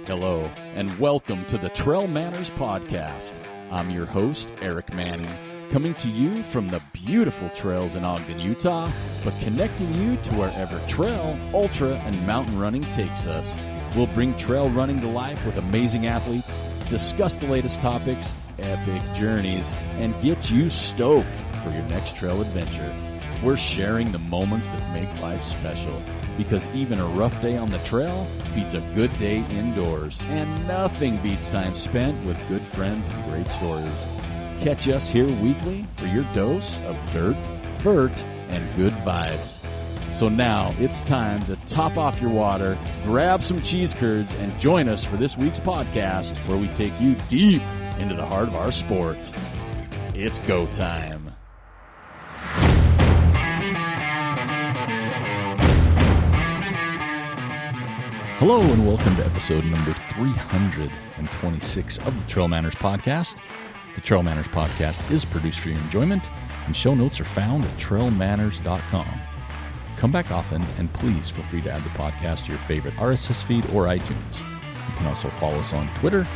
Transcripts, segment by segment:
Hello, and welcome to the Trail Manners Podcast. I'm your host, Eric Manning, coming to you from the beautiful trails in Ogden, Utah, but connecting you to wherever trail, ultra, and mountain running takes us. We'll bring trail running to life with amazing athletes, discuss the latest topics, epic journeys, and get you stoked for your next trail adventure. We're sharing the moments that make life special, because even a rough day on the trail beats a good day indoors, and nothing beats time spent with good friends and great stories. Catch us here weekly for your dose of dirt, vert, and good vibes. So now it's time to top off your water, grab some cheese curds, and join us for this week's podcast, where we take you deep into the heart of our sport. It's go time. Hello and welcome to episode number 326 of the Trail Manners Podcast. The Trail Manners Podcast is produced for your enjoyment, and show notes are found at trailmanners.com. Come back often, and please feel free to add the podcast to your favorite RSS feed or iTunes. You can also follow us on Twitter,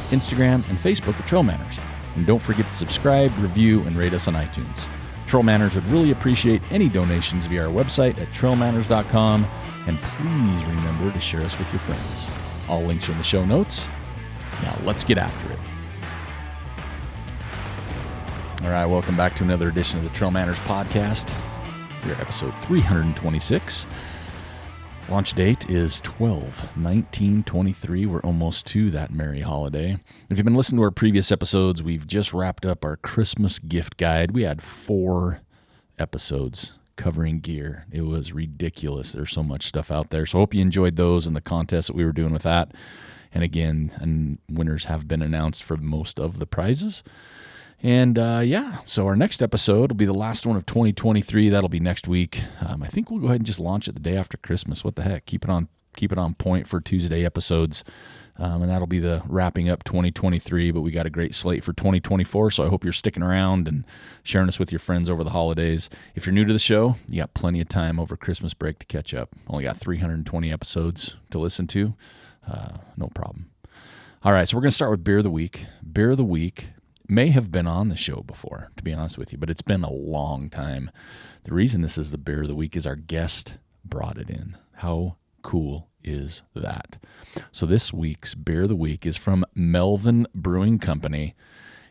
Instagram, and Facebook at Trail Manners. And don't forget to subscribe, review, and rate us on iTunes. Trail Manners would really appreciate any donations via our website at trailmanners.com. And please remember to share us with your friends. All links are in the show notes. Now let's get after it. All right, welcome back to another edition of the Trail Manners Podcast. We're at episode 326. Launch date is 12/19/23. We're almost to that merry holiday. If you've been listening to our previous episodes, we've just wrapped up our Christmas gift guide. We had 4 episodes covering gear. It was ridiculous. There's so much stuff out there. So I hope you enjoyed those and the contests that we were doing with that. And winners have been announced for most of the prizes. And so our next episode will be the last one of 2023. That'll be next week. I think we'll go ahead and just launch it the day after Christmas. What the heck? Keep it on point for Tuesday episodes. And that'll be the wrapping up 2023, but we got a great slate for 2024, so I hope you're sticking around and sharing us with your friends over the holidays. If you're new to the show, you got plenty of time over Christmas break to catch up. Only got 320 episodes to listen to. No problem. All right, so we're going to start with Beer of the Week. Beer of the Week may have been on the show before, to be honest with you, but it's been a long time. The reason this is the Beer of the Week is our guest brought it in. How cool is that? So this week's Beer of the Week is from Melvins Brewing Company.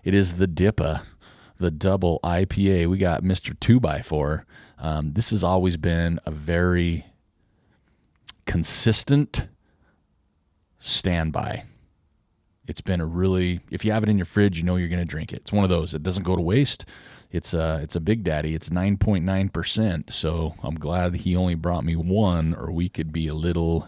It is the DIPA, the double IPA. We got Mr. 2x4. This has always been a very consistent standby. It's been if you have it in your fridge, you know you're going to drink it. It's one of those. It doesn't go to waste. It's a big daddy. It's 9.9%, so I'm glad he only brought me one, or we could be a little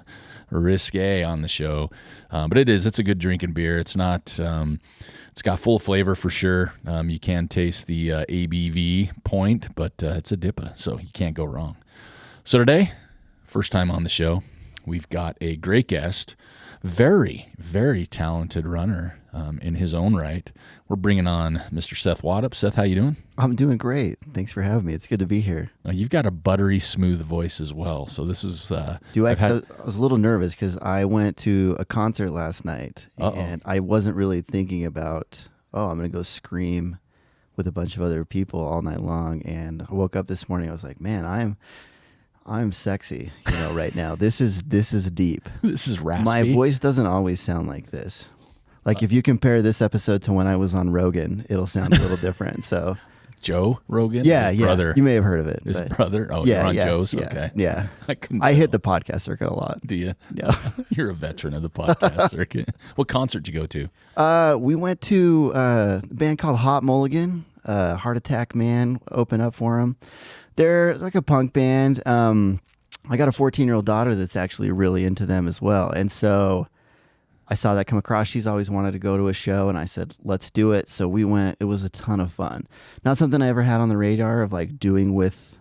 risque on the show. But it's a good drinking beer. It's not, it's got full flavor for sure. You can taste the ABV point, but it's a DIPA, so you can't go wrong. So today, first time on the show, we've got a great guest, very, very talented runner in his own right. We're bringing on Mr. Seth Waddoups. Seth, how you doing? I'm doing great. Thanks for having me. It's good to be here. You've got a buttery smooth voice as well. So this is... I was a little nervous because I went to a concert last night, and I wasn't really thinking about, I'm going to go scream with a bunch of other people all night long. And I woke up this morning, I was like, man, I'm sexy, right now. This is deep. This is raspy. My voice doesn't always sound like this. Like if you compare this episode to when I was on Rogan, it'll sound a little different. So Joe Rogan? Yeah. Brother. You may have heard of it. His brother? Oh, you're on Joe's? Yeah, okay. Yeah. I hit the podcast circuit a lot. Do you? Yeah. You're a veteran of the podcast circuit. What concert did you go to? We went to a band called Hot Mulligan. Heart Attack Man opened up for them. They're like a punk band. I got a 14-year-old daughter that's actually really into them as well. And so I saw that come across. She's always wanted to go to a show, and I said, let's do it. So we went. It was a ton of fun. Not something I ever had on the radar of like doing with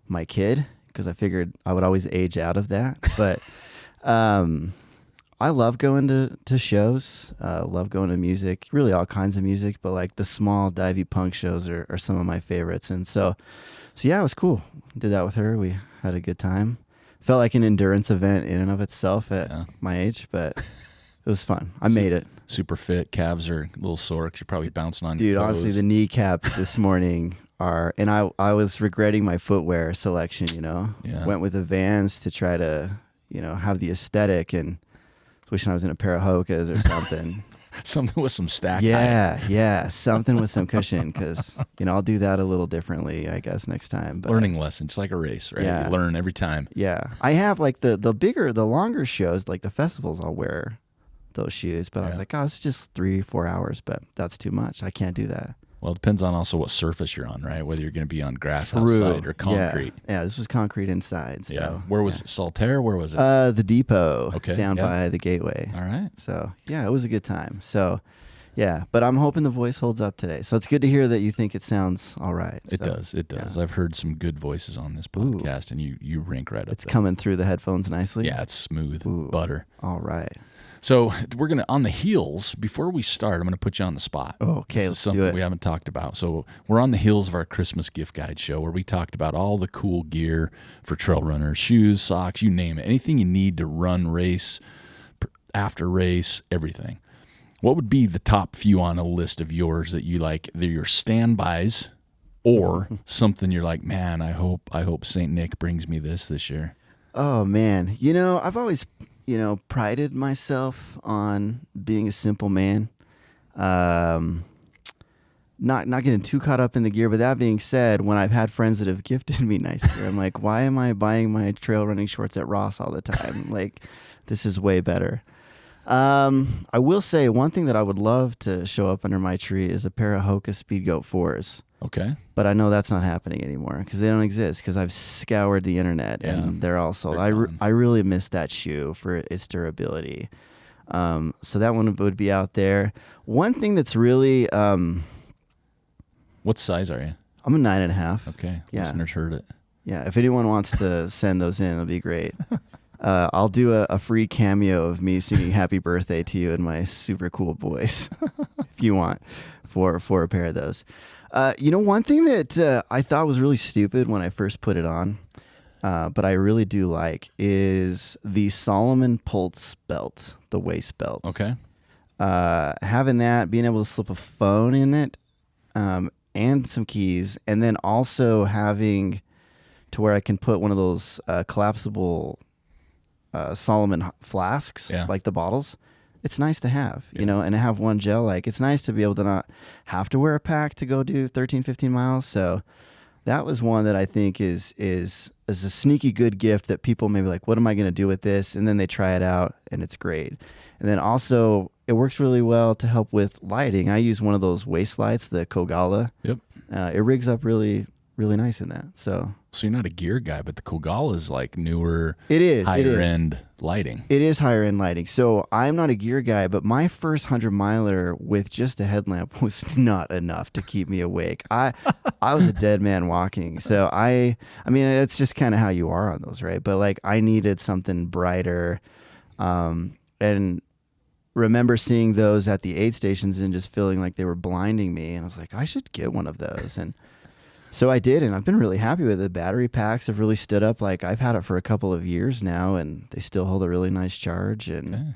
my kid, because I figured I would always age out of that. But I love going to shows. Love going to music, really all kinds of music, but like the small divey punk shows are some of my favorites. And so yeah, it was cool. Did that with her. We had a good time. Felt like an endurance event in and of itself at my age, but was fun. I made it. Super fit. Calves are a little sore because you're probably bouncing on your Dude, toes. honestly, the kneecaps this morning are, and I was regretting my footwear selection, Yeah. Went with the Vans to try to, have the aesthetic, and wishing I was in a pair of Hokas or something. Something with some stack. Yeah, something with some cushion, because I'll do that a little differently, I guess, next time. But Learning lessons, like a race, right? Yeah. You learn every time. yeah, I have like the longer shows, like the festivals, I'll wear those shoes. But I was like, oh, it's just 3-4 hours, but that's too much. I can't do that. Well, it depends on also what surface you're on, right? Whether you're going to be on grass outside or concrete. Yeah, this was concrete inside. So, Yeah. Where was it? Saltaire? Where was it? The depot. Okay, Down yeah. by the gateway. All right. So yeah, it was a good time. So yeah, but I'm hoping the voice holds up today. So it's good to hear that you think it sounds all right. It does. It does. Yeah. I've heard some good voices on this podcast, and you rank right up It's there. coming through the headphones nicely. Yeah, it's smooth. Ooh. Butter. All right. So we're going to, on the heels, before we start, I'm going to put you on the spot. Oh, okay, This let's is do something it. we haven't talked about. So we're on the heels of our Christmas gift guide show where we talked about all the cool gear for trail runners, shoes, socks, you name it. Anything you need to run, race, after race, everything. What would be the top few on a list of yours that you like? They're your standbys or something you're like, man, I hope St. Nick brings me this year. Oh man, I've always, prided myself on being a simple man. Not getting too caught up in the gear, but that being said, when I've had friends that have gifted me nice gear, I'm like, why am I buying my trail running shorts at Ross all the time? Like, this is way better. I will say one thing that I would love to show up under my tree is a pair of Hoka SpeedGoat 4s. Okay. But I know that's not happening anymore because they don't exist, because I've scoured the internet and they're all sold. They're gone. I really miss that shoe for its durability. So that one would be out there. One thing that's really... What size are you? I'm a 9.5. Okay. Yeah. Listeners heard it. Yeah, if anyone wants to send those in, it'll be great. I'll do a free cameo of me singing "Happy Birthday" to you in my super cool voice, if you want, for a pair of those. One thing that I thought was really stupid when I first put it on, but I really do like, is the Solomon Pulse belt, the waist belt. Okay. Having that, being able to slip a phone in it, and some keys, and then also having to where I can put one of those collapsible Solomon flasks, like the bottles. It's nice to have, and to have one gel. Like, it's nice to be able to not have to wear a pack to go do 13, 15 miles. So that was one that I think is a sneaky good gift that people may be like, what am I going to do with this? And then they try it out and it's great. And then also it works really well to help with lighting. I use one of those waist lights, the Kogala. Yep. It rigs up really, really nice in that. So you're not a gear guy, but the Kogala is like newer, higher end lighting. It is higher end lighting. So I'm not a gear guy, but my first 100 miler with just a headlamp was not enough to keep me awake. I was a dead man walking. So I mean, it's just kind of how you are on those, right? But like, I needed something brighter, and remember seeing those at the aid stations and just feeling like they were blinding me. And I was like, I should get one of those. And so I did, and I've been really happy with it. Battery packs have really stood up. Like, I've had it for a couple of years now, and they still hold a really nice charge. And Okay.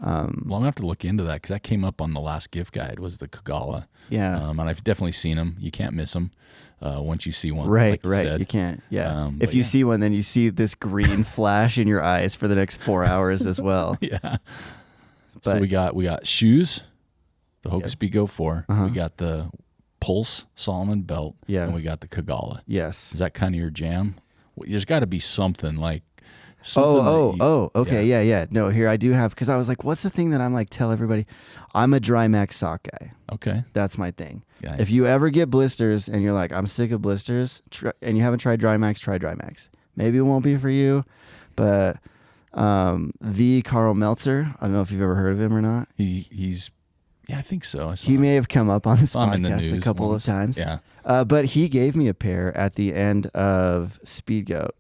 Well, I'm going to have to look into that because that came up on the last gift guide, was the Kogala. yeah, And I've definitely seen them. You can't miss them once you see one. right, like you right. said. You can't. Yeah, But if you see one, then you see this green flash in your eyes for the next 4 hours as well. Yeah. So But- we got shoes, the Hoka SpeedGoat 4. Uh-huh. We got the Pulse Solomon belt. Yeah. And we got the Kogala. Yes. Is that kind of your jam? There's got to be something like. Something Okay, yeah. No, here I do have, because I was like, what's the thing that I'm like, tell everybody? I'm a Dry Max sock guy. Okay. That's my thing. Yeah. If you ever get blisters and you're like, I'm sick of blisters, and you haven't tried Dry Max, try Dry Max. Maybe it won't be for you, but the Carl Meltzer, I don't know if you've ever heard of him or not. He's. Yeah, I think so. He may have come up on this saw him in the podcast a news couple once. of times. Yeah. But he gave me a pair at the end of SpeedGoat.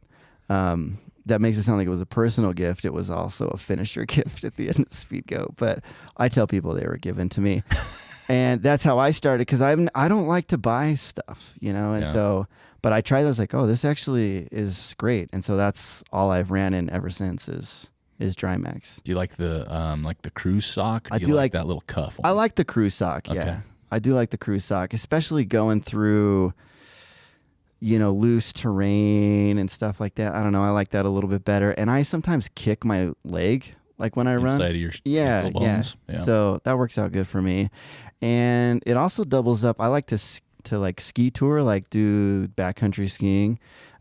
That makes it sound like it was a personal gift. It was also a finisher gift at the end of SpeedGoat. But I tell people they were given to me. And that's how I started, because I don't like to buy stuff, And so, but I tried those, like, oh, this actually is great. And so that's all I've ran in ever since is is Drymex. Do you like the cruise sock? Or I do do you like that little cuff one? I like the cruise sock. Okay. Yeah, I do like the cruise sock, especially going through, loose terrain and stuff like that. I don't know. I like that a little bit better. And I sometimes kick my leg like when I run. Inside of your Yeah, ankle bones? Yeah. So that works out good for me. And it also doubles up. I like to like ski tour, like do backcountry skiing.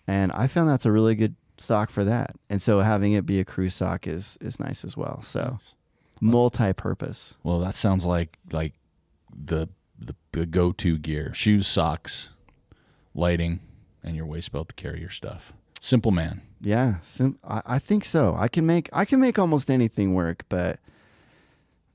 And I found that's a really good sock for that. And so having it be a cruise sock is nice as well. So Nice. multi-purpose. Well, that sounds like the go-to gear: shoes, socks, lighting, and your waist belt to carry your stuff. Simple man. Yeah, I think so. I can make almost anything work, but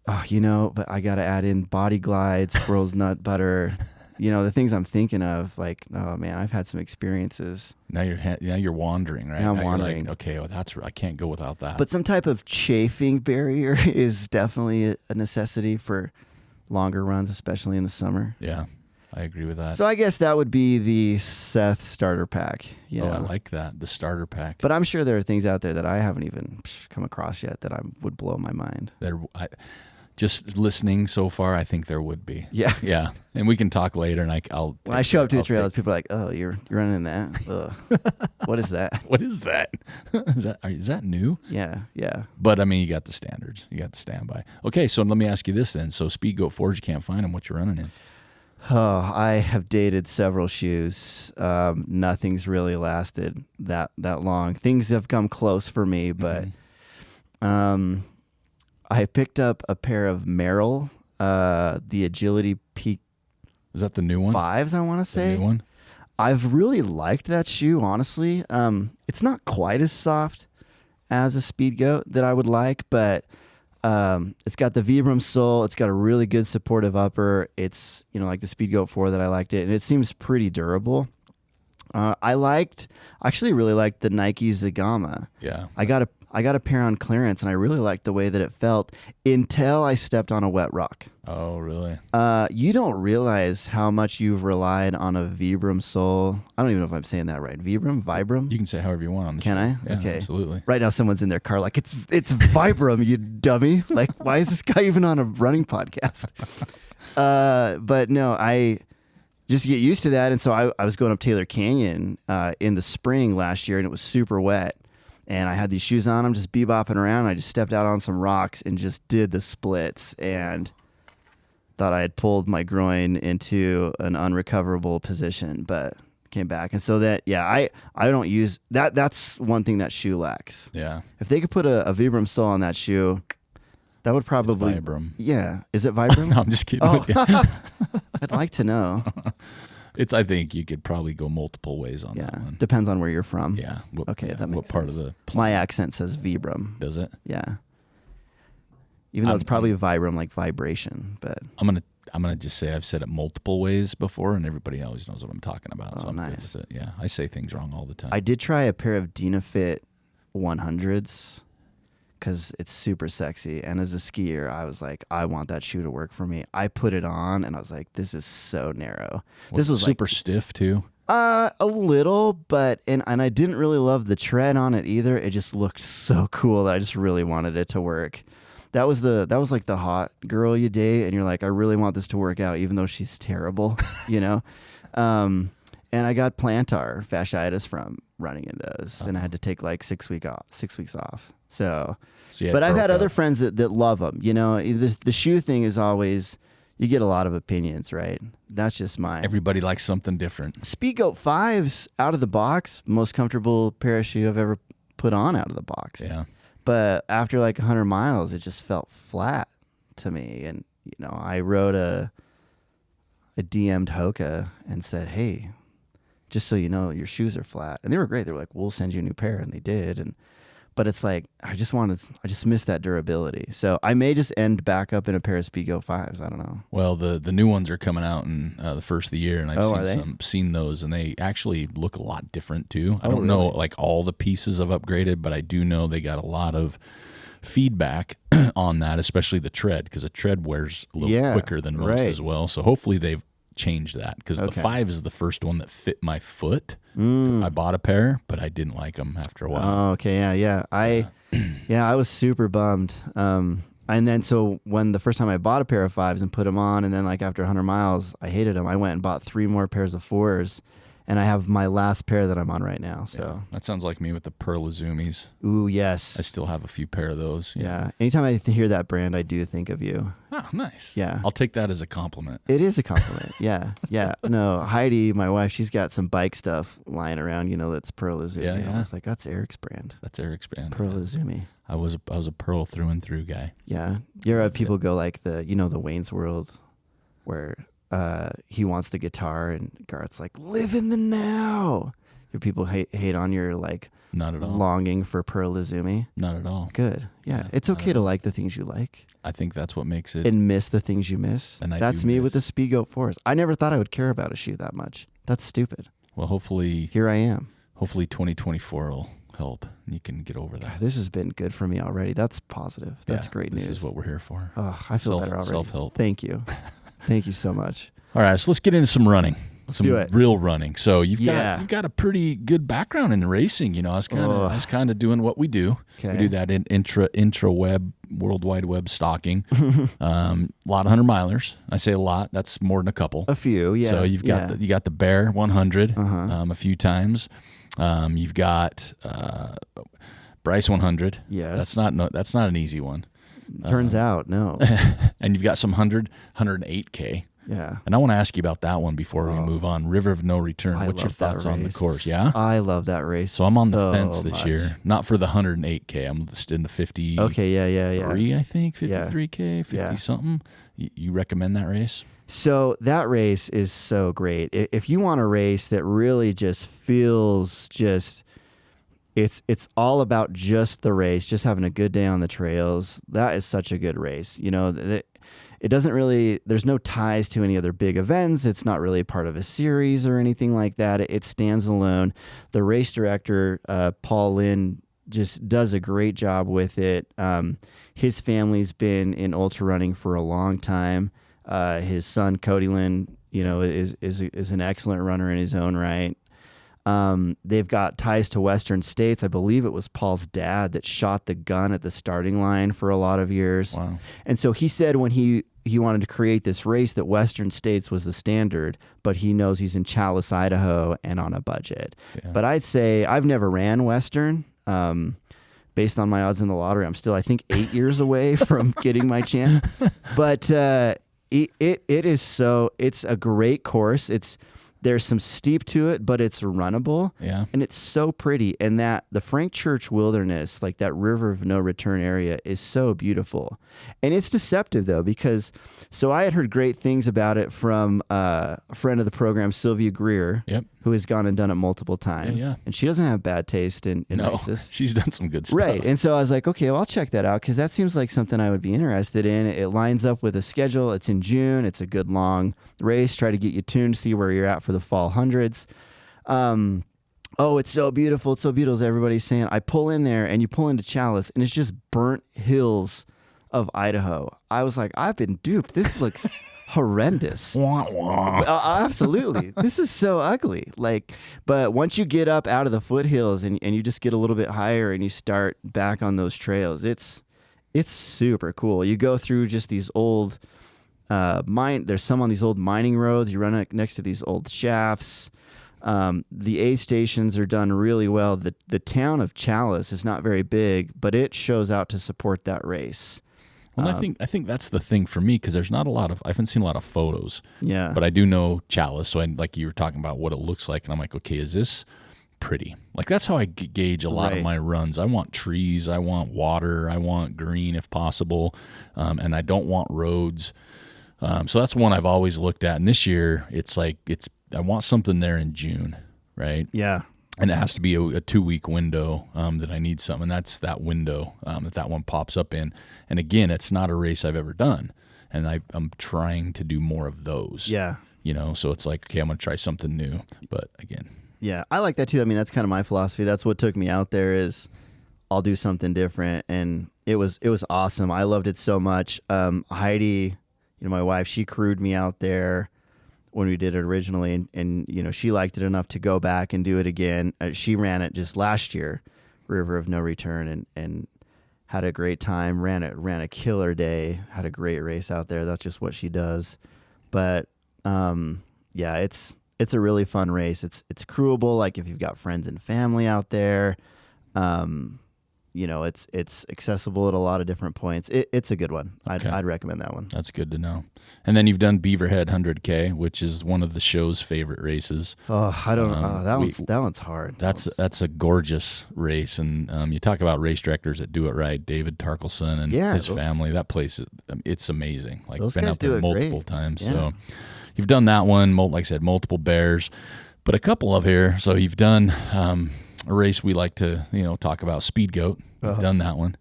but I got to add in body glide, squirrel's nut butter, the things I'm thinking of. Like, oh man, I've had some experiences. Now you're wandering, right? Now I'm you're wandering. like, okay, well, I can't go without that. But some type of chafing barrier is definitely a necessity for longer runs, especially in the summer. Yeah, I agree with that. So I guess that would be the Seth starter pack. I like that, the starter pack. But I'm sure there are things out there that I haven't even come across yet that would blow my mind. Just listening so far, I think there would be. Yeah. Yeah, and we can talk later. And when I show up to the trails, people are like, "Oh, you're running that? Ugh. What is that? What is that? Is that new?" Yeah. But I mean, you got the standards. You got the standby. Okay, so let me ask you this then. So SpeedGoat 4s, you can't find them. What you running in? Oh, I have dated several shoes. Nothing's really lasted that long. Things have come close for me, but I picked up a pair of Merrell, the Agility Peak. Is that the new one? 5s, I want to say. The new one? I've really liked that shoe, honestly. It's not quite as soft as a SpeedGoat that I would like, but it's got the Vibram sole. It's got a really good supportive upper. It's, like the SpeedGoat 4 that I liked it, and it seems pretty durable. I actually really liked the Nike Zagama. Yeah. I got a pair on clearance, and I really liked the way that it felt until I stepped on a wet rock. Oh, really? You don't realize how much you've relied on a Vibram sole. I don't even know if I'm saying that right. Vibram? You can say however you want on the Can show. I? Yeah, Okay. absolutely. Right now, someone's in their car like, it's Vibram, you dummy. Like, why is this guy even on a running podcast? But no, I just get used to that. And so I was going up Taylor Canyon in the spring last year, and it was super wet. And I had these shoes on. I'm just bebopping around. I just stepped out on some rocks and just did the splits and thought I had pulled my groin into an unrecoverable position, but came back. And so I don't use that. That's one thing that shoe lacks. Yeah. If they could put a Vibram sole on that shoe, that would probably... It's Vibram. Yeah. Is it Vibram? No, I'm just kidding. Oh. With you. I'd like to know. I think you could probably go multiple ways on Yeah. that one. Depends on where you're from. Yeah. Okay, that makes what part sense. of the My accent says Vibram. does it? Yeah. Even though it's probably Vibram, like vibration, but... I'm gonna just say I've said it multiple ways before, and everybody always knows what I'm talking about. Oh, so I'm good nice. with it. Yeah, I say things wrong all the time. I did try a pair of Dynafit 100s because it's super sexy. And as a skier, I was like, I want that shoe to work for me. I put it on, and I was like, this is so narrow. This was super stiff too. A little, but and I didn't really love the tread on it either. It just looked so cool that I just really wanted it to work. That was like the hot girl you date, and you're like, I really want this to work out, even though she's terrible, And I got plantar fasciitis from running in those, and I had to take like 6 weeks off. So but I've had other friends that love them. The shoe thing is always, you get a lot of opinions, right? That's just mine. Everybody likes something different. SpeedGoat 5s out of the box, most comfortable pair of shoe I've ever put on out of the box. Yeah. But after like 100 miles, it just felt flat to me. And, I wrote a DM'd Hoka and said, hey, just so you know, your shoes are flat. And they were great. They were like, we'll send you a new pair. And they did. But it's like, I just missed that durability. So I may just end back up in a pair of SpeedGoat 5s. I don't know. Well, the new ones are coming out in the first of the year, and I've seen those, and they actually look a lot different too. I don't know like all the pieces have upgraded, but I do know they got a lot of feedback on that, especially the tread, because the tread wears a little quicker than most as well. So hopefully they've change that because the Okay. 5 is the first one that fit my foot. I bought a pair, but I didn't like them after a while. Oh, okay. Yeah. I was super bummed. And then so when the first time I bought a pair of 5s and put them on, and then like after 100 miles, I hated them. I went and bought 3 more pairs of 4s, and I have my last pair that I'm on right now. So That sounds like me with the Pearl Izumis. ooh, yes. I still have a few pair of those. Yeah. Anytime I hear that brand, I do think of you. Oh, nice. Yeah. I'll take that as a compliment. It is a compliment. Yeah. Yeah. No, Heidi, my wife, she's got some bike stuff lying around, that's Pearl Izumi. Yeah. I was like, that's Eric's brand. That's Eric's brand. Pearl Izumi. I was a Pearl through and through guy. Yeah. You ever have people go like the Wayne's World where he wants the guitar and Garth's like, live in the now. Your people hate on your like Not at all. longing for Pearl Izumi. Not at all. Good. Yeah. It's okay to like the things you like I think that's what makes it. and miss the things you miss. And I That's do me miss. with the SpeedGoat Forest. I never thought I would care about a shoe that much. That's stupid. Well, hopefully Here I am. 2024 will help. You can get over that. God, this has been good for me already. That's positive. That's Yeah, great news. This is what we're here for. Oh, I feel better already. Self-help. Thank you. Thank you so much. All right, so let's get into some running. Let's some do it. real running. So you've Yeah. got a pretty good background in racing. I was kind of doing what we do. Okay. We do that in intra web, World Wide Web stalking. A lot of 100-milers. I say a lot. That's more than a couple. A few, yeah. So you've got you got the Bear 100 Uh-huh. a few times. You've got Bryce 100. Yes. That's not an easy one. Turns out, no. And you've got some 108K. Yeah. And I want to ask you about that one before we move on. River of No Return. I What's your love that thoughts on the race. course? Yeah. I love that race. So I'm on the so fence this much. year. Not for the 108K. I'm just in the 50. Okay, yeah. I think Yeah. 53K, 50 Yeah. something. You recommend that race? So that race is so great. If you want a race that really just feels it's all about just the race, just having a good day on the trails. That is such a good race. It doesn't really, there's no ties to any other big events. It's not really part of a series or anything like that. It stands alone. The race director, Paul Lynn, just does a great job with it. His family's been in ultra running for a long time. His son, Cody Lynn, is an excellent runner in his own right. They've got ties to Western states. I believe it was Paul's dad that shot the gun at the starting line for a lot of years. Wow. And so he said when he wanted to create this race that Western states was the standard, but he knows he's in Chalice, Idaho, and on a budget. Yeah. But I'd say I've never ran Western. Based on my odds in the lottery, I'm still, I think, 8 years away from getting my chance. But it's a great course. There's some steep to it, but it's runnable. Yeah. And it's so pretty. And that the Frank Church Wilderness, like that River of No Return area, is so beautiful. And it's deceptive, though, because so I had heard great things about it from a friend of the program, Sylvia Greer, Yep. who has gone and done it multiple times. Yeah. And she doesn't have bad taste in No, races. she's done some good stuff. Right. And so I was like, okay, well, I'll check that out because that seems like something I would be interested in. It lines up with a schedule. It's in June. It's a good long race. Try to get you tuned, see where you're at for the fall hundreds. Oh, it's so beautiful. It's so beautiful, as everybody's saying. I pull in there and you pull into Chalice and it's just burnt hills of Idaho. I was like, I've been duped. This looks horrendous. Wah, wah. Absolutely. This is so ugly. But once you get up out of the foothills and you just get a little bit higher and you start back on those trails, it's super cool. You go through just these old there's some on these old mining roads. You run next to these old shafts. The aid stations are done really well. The town of Chalice is not very big, but it shows out to support that race. Well, I think that's the thing for me because there's not a lot of I haven't seen a lot of photos. Yeah. But I do know Chalice, so like you were talking about what it looks like, and I'm like, okay, is this pretty? Like that's how I gauge a lot of my runs. I want trees, I want water, I want green if possible, and I don't want roads. So that's one I've always looked at. And this year, I want something there in June, right? Yeah. And it has to be a 2-week window that I need something. And that's that window that one pops up in. And again, it's not a race I've ever done. And I'm trying to do more of those. Yeah. So it's like, okay, I'm going to try something new. But again. Yeah, I like that too. I mean, that's kind of my philosophy. That's what took me out there is I'll do something different. And it was awesome. I loved it so much. Heidi, my wife, she crewed me out there when we did it originally, and you know, she liked it enough to go back and do it again. She ran it just last year, River of No Return, and had a great time. Ran a killer day. Had a great race out there. That's just what she does. But yeah, it's a really fun race. It's crewable. Like if you've got friends and family out there, you know, it's accessible at a lot of different points. It's a good one. Okay. I'd recommend that one. That's good to know. And then you've done Beaverhead 100K, which is one of the show's favorite races. Oh, I don't. That one's hard. That's a gorgeous race, and you talk about race directors that do it right. David Tarkelson and his family. That place it's amazing. Like those been guys up there do it multiple great. times. Yeah. So you've done that one. Like I said, multiple bears, but a couple of here. So you've done a race we like to talk about. SpeedGoat. You've done that one.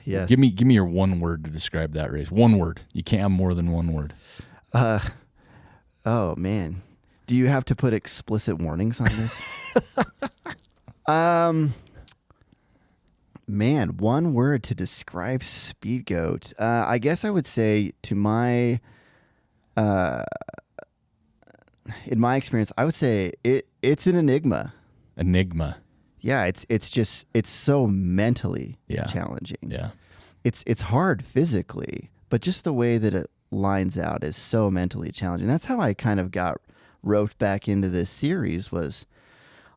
Yes. Give me your one word to describe that race. One word. You can't have more than one word. Oh man, do you have to put explicit warnings on this? Man, one word to describe SpeedGoat. I guess I would say in my experience, I would say it's an enigma. Enigma. Yeah, it's so mentally challenging. Yeah. It's hard physically, but just the way that it lines out is so mentally challenging. That's how I kind of got roped back into this series. Was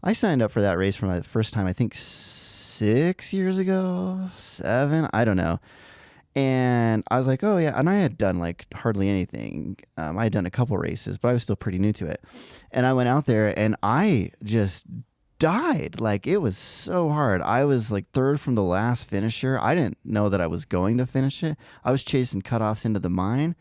I signed up for that race for my first time, I think 6 years ago, 7, I don't know. And I was like, oh yeah, and I had done like hardly anything. I had done a couple races, but I was still pretty new to it. And I went out there and I just died. Like it was so hard. I was like third from the last finisher. I didn't know that I was going to finish it. I was chasing cutoffs into the mine.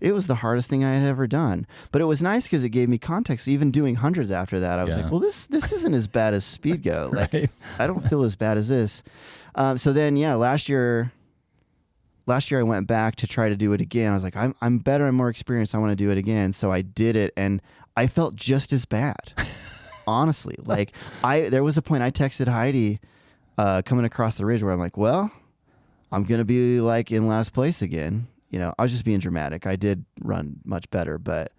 It was the hardest thing I had ever done. But it was nice because it gave me context. Even doing hundreds after that, I was like, well, this isn't as bad as SpeedGoat. Like Right. I don't feel as bad as this. So then, last year I went back to try to do it again. I was like, I'm better. I'm more experienced. I want to do it again. So I did it, and I felt just as bad. Honestly, like there was a point I texted Heidi coming across the ridge where I'm like, well, I'm going to be like in last place again. You know, I was just being dramatic. I did run much better, but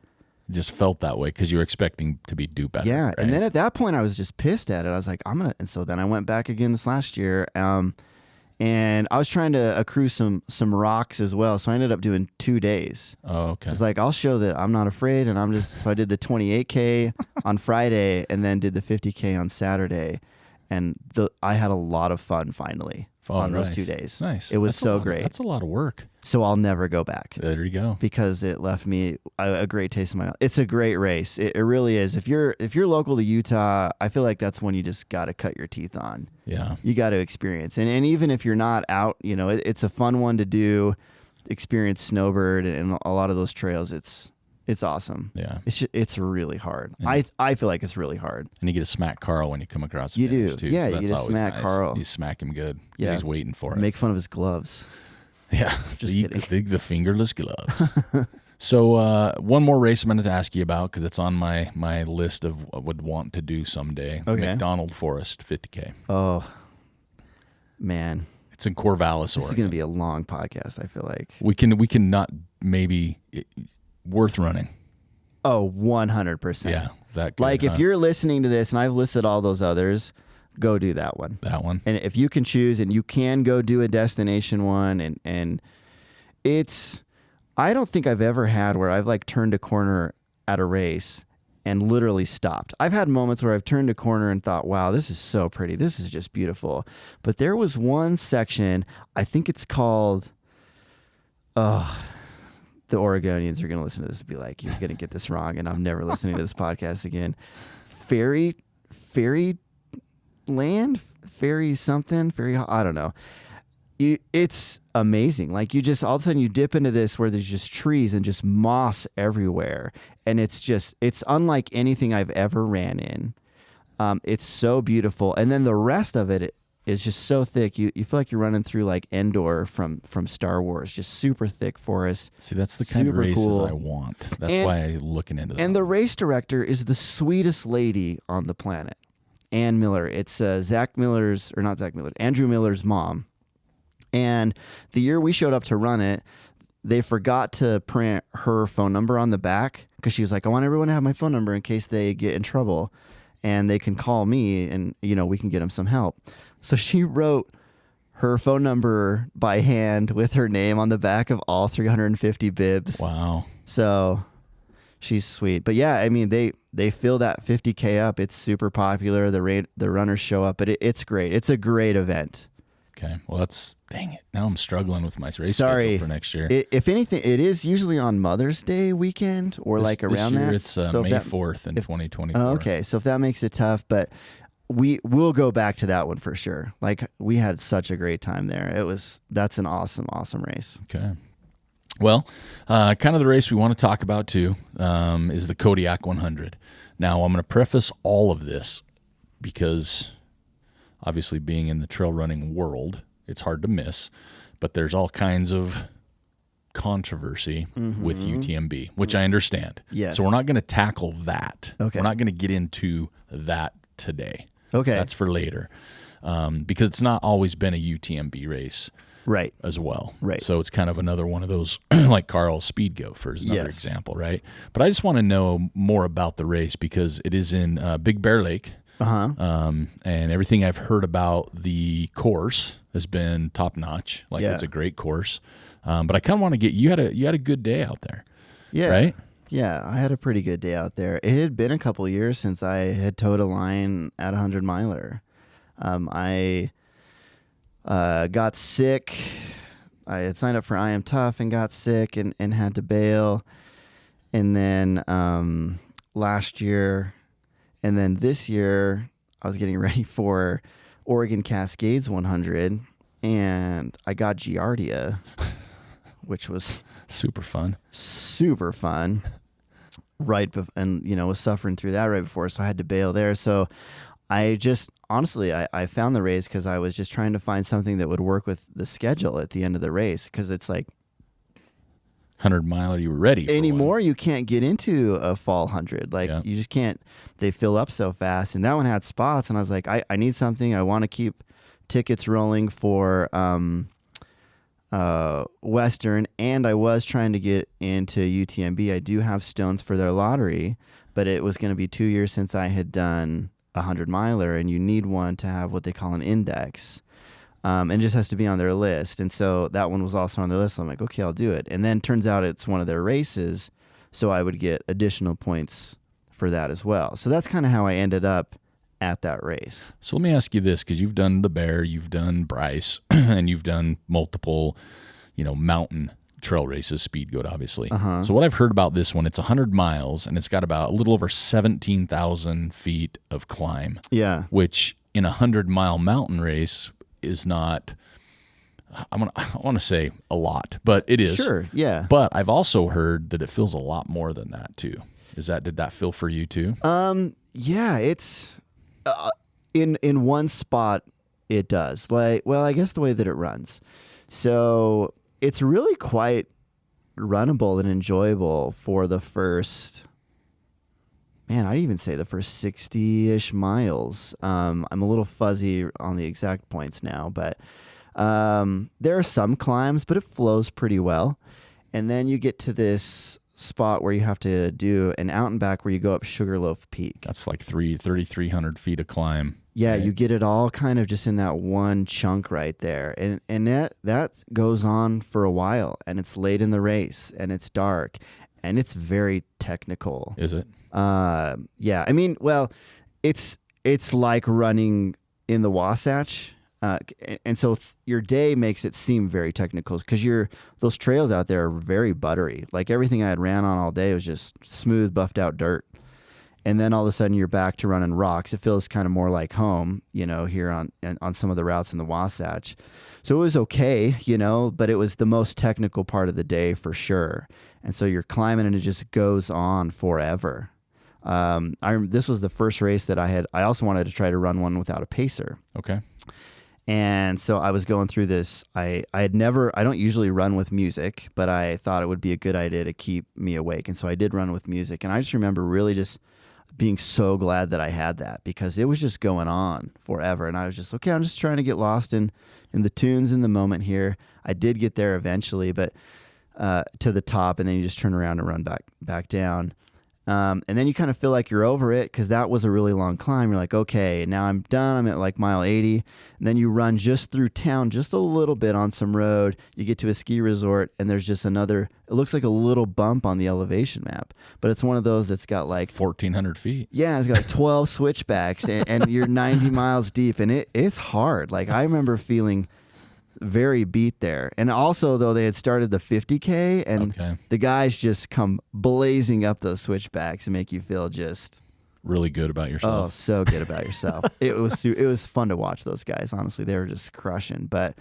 just felt that way because you were expecting to be do better. yeah. Right? And then at that point I was just pissed at it. I was like, and so then I went back again this last year. And I was trying to accrue some rocks as well. So I ended up doing 2 days. Oh, okay. It's like, I'll show that I'm not afraid. And so I did the 28K on Friday and then did the 50K on Saturday. And I had a lot of fun finally on those 2 days. Nice. It was so great. That's a lot of work. So I'll never go back. There you go. Because it left me a great taste in my mouth. It's a great race. It really is. If you're local to Utah, I feel like that's one you just got to cut your teeth on. Yeah. You got to experience. And even if you're not out, it's a fun one to do. Experience Snowbird and a lot of those trails. It's awesome. Yeah. It's really hard. And I feel like it's really hard. And you get to smack Carl when you come across the You finish do. too. Yeah, So you get that's to always smack nice. Carl. You smack him good. Yeah. He's waiting for it. Make fun of his gloves. Yeah. Just the fingerless gloves. So one more race I'm going to ask you about because it's on my list of what I would want to do someday. Okay. McDonald Forest 50K. Oh, man. It's in Corvallis, This Oregon. is going to be a long podcast, I feel like. We can not maybe worth running. Oh, 100%. Yeah. That good, Like if you're listening to this and I've listed all those others, go do that one. That one. And if you can choose and you can go do a destination one and it's, I don't think I've ever had where I've like turned a corner at a race and literally stopped. I've had moments where I've turned a corner and thought, wow, this is so pretty. This is just beautiful. But there was one section, I think it's called, the Oregonians are going to listen to this and be like, you're going to get this wrong and I'm never listening to this podcast again. Fairy land, I don't know. It's amazing. Like you just, all of a sudden you dip into this where there's just trees and just moss everywhere. And it's unlike anything I've ever ran in. It's so beautiful. And then the rest of it is just so thick. You feel like you're running through like Endor from Star Wars, just super thick forest. See, that's the kind of races cool. I want. That's why I'm looking into that. And the race director is the sweetest lady on the planet, Ann Miller. It's Andrew Miller's mom. And the year we showed up to run it, they forgot to print her phone number on the back because she was like, I want everyone to have my phone number in case they get in trouble, and they can call me, and we can get them some help. So she wrote her phone number by hand with her name on the back of all 350 bibs. Wow. So she's sweet. But yeah, I mean, they fill that 50K up. It's super popular. The runners show up, but it's great. It's a great event. Okay. Well, dang it. Now I'm struggling with my race schedule for next year. If anything, it is usually on Mother's Day weekend or around this year that. It's May 4th in 2024. Oh, okay. So if that makes it tough, but we'll go back to that one for sure. Like, we had such a great time there. That's an awesome, awesome race. Okay. Well, kind of the race we want to talk about too is the Kodiak 100. Now, I'm going to preface all of this because obviously being in the trail running world, it's hard to miss, but there's all kinds of controversy with UTMB, which I understand. Yes. So we're not going to tackle that. Okay. We're not going to get into that today. Okay. That's for later because it's not always been a UTMB race. Right. As well. Right. So it's kind of another one of those, like Carl's SpeedGoat for another example, right? But I just want to know more about the race because it is in Big Bear Lake. And everything I've heard about the course has been top notch. Like it's a great course. But I kind of want to get you had a good day out there. Yeah. Right? Yeah, I had a pretty good day out there. It had been a couple years since I had towed a line at 100 miler. I got sick. I had signed up for I Am Tough and got sick and had to bail. And then last year and then this year I was getting ready for Oregon Cascades 100 and I got Giardia, which was super fun. And was suffering through that right before, so I had to bail there. So I just honestly I found the race because I was just trying to find something that would work with the schedule at the end of the race, because it's like 100 miler, you were ready anymore. You can't get into a fall 100, you just can't. They fill up so fast, and that one had spots, and I was like, I need something. I want to keep tickets rolling for Western, and I was trying to get into UTMB. I do have stones for their lottery, but it was going to be 2 years since I had done 100 miler, and you need one to have what they call an index, and just has to be on their list. And so that one was also on their list. So I'm like, okay, I'll do it. And then turns out it's one of their races, so I would get additional points for that as well. So that's kind of how I ended up at that race. So let me ask you this, because you've done the Bear, you've done Bryce, and you've done multiple, mountain trail races, SpeedGoat, obviously. So what I've heard about this one, it's 100 miles, and it's got about a little over 17,000 feet of climb. Yeah. Which in a 100-mile mountain race is not, I want to say a lot, but it is. Sure, yeah. But I've also heard that it feels a lot more than that too. Did that feel for you too? Yeah, it's in one spot it does. I guess the way that it runs. So it's really quite runnable and enjoyable for the first, I'd even say the first 60-ish miles. I'm a little fuzzy on the exact points now, but there are some climbs, but it flows pretty well. And then you get to this spot where you have to do an out and back where you go up Sugarloaf Peak. That's like 3,300 feet of climb. Yeah, right? You get it all kind of just in that one chunk right there. And that goes on for a while, and it's late in the race, and it's dark, and it's very technical. Is it? Yeah. It's like running in the Wasatch. And so your day makes it seem very technical because those trails out there are very buttery. Like everything I had ran on all day was just smooth, buffed out dirt. And then all of a sudden you're back to running rocks. It feels kind of more like home, here on some of the routes in the Wasatch. So it was okay, but it was the most technical part of the day for sure. And so you're climbing and it just goes on forever. This was the first race that I also wanted to try to run one without a pacer. Okay. And so I was going through this. I don't usually run with music, but I thought it would be a good idea to keep me awake. And so I did run with music. And I just remember really just being so glad that I had that, because it was just going on forever. And I was just, okay, I'm just trying to get lost in the tunes in the moment here. I did get there eventually, but to the top, and then you just turn around and run back down. And then you kind of feel like you're over it because that was a really long climb. You're like, okay, now I'm done. I'm at like mile 80. And then you run just through town, just a little bit on some road. You get to a ski resort and there's just it looks like a little bump on the elevation map. But it's one of those that's got like 1,400 feet. Yeah, it's got like 12 switchbacks and you're 90 miles deep. And it's hard. Like I remember feeling very beat there. And also, though, they had started the 50K and the guys just come blazing up those switchbacks and make you feel just really good about yourself. Oh, so good about yourself. It was fun to watch those guys. Honestly, they were just crushing. But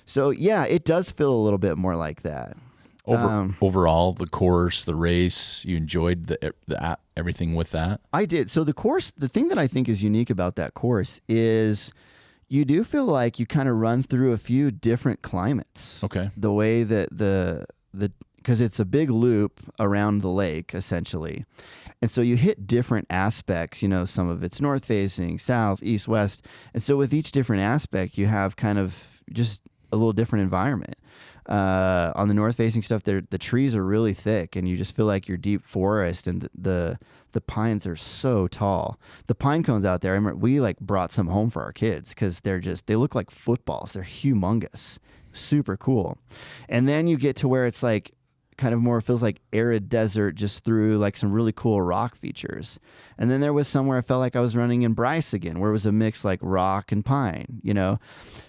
so yeah, it does feel a little bit more like that. Overall, the course, the race, you enjoyed the everything with that? I did. So the course, the thing that I think is unique about that course is you do feel like you kind of run through a few different climates. Okay. The way that because it's a big loop around the lake, essentially. And so you hit different aspects, some of it's north facing, south, east, west. And so with each different aspect, you have kind of just a little different environment. On the north facing stuff, the trees are really thick and you just feel like you're deep forest, and the pines are so tall. The pine cones out there, I remember we brought some home for our kids because they look like footballs. They're humongous, super cool. And then you get to where it's like kind of more feels like arid desert just through like some really cool rock features. And then there was somewhere I felt like I was running in Bryce again, where it was a mix like rock and pine,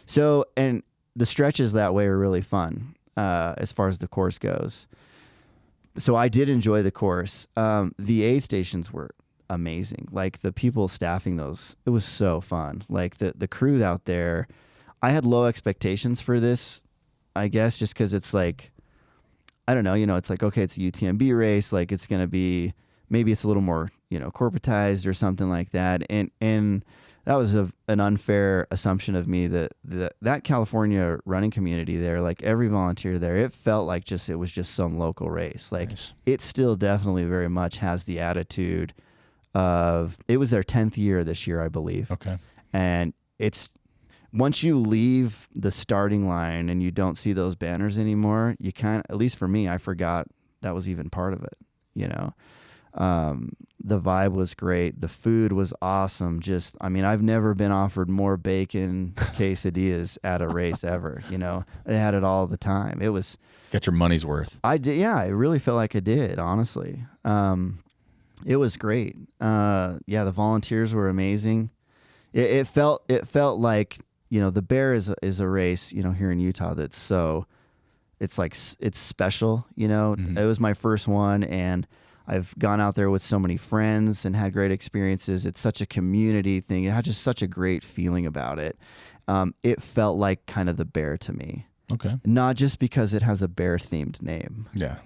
So, and the stretches that way are really fun as far as the course goes. So I did enjoy the course. The aid stations were amazing. Like the people staffing those, it was so fun. Like the crew out there, I had low expectations for this, I guess, just because it's like, I don't know, it's like, okay, it's a UTMB race. Like it's going to be, maybe it's a little more, corporatized or something like that. And that was an unfair assumption of me that California running community there, like every volunteer there, it felt like it was just some local race. Like nice. It still definitely very much has the attitude of, it was their 10th year this year, I believe. Okay. And it's, once you leave the starting line and you don't see those banners anymore, you at least for me, I forgot that was even part of it, The vibe was great. The food was awesome. I've never been offered more bacon quesadillas at a race ever. They had it all the time. It was got your money's worth. I did. Yeah, I really felt like I did. Honestly, it was great. The volunteers were amazing. It felt like the Bear is a race here in Utah that's so it's special. Mm-hmm. It was my first one and I've gone out there with so many friends and had great experiences. It's such a community thing. It had just such a great feeling about it. It felt like kind of the Bear to me. Okay. Not just because it has a bear-themed name. Yeah.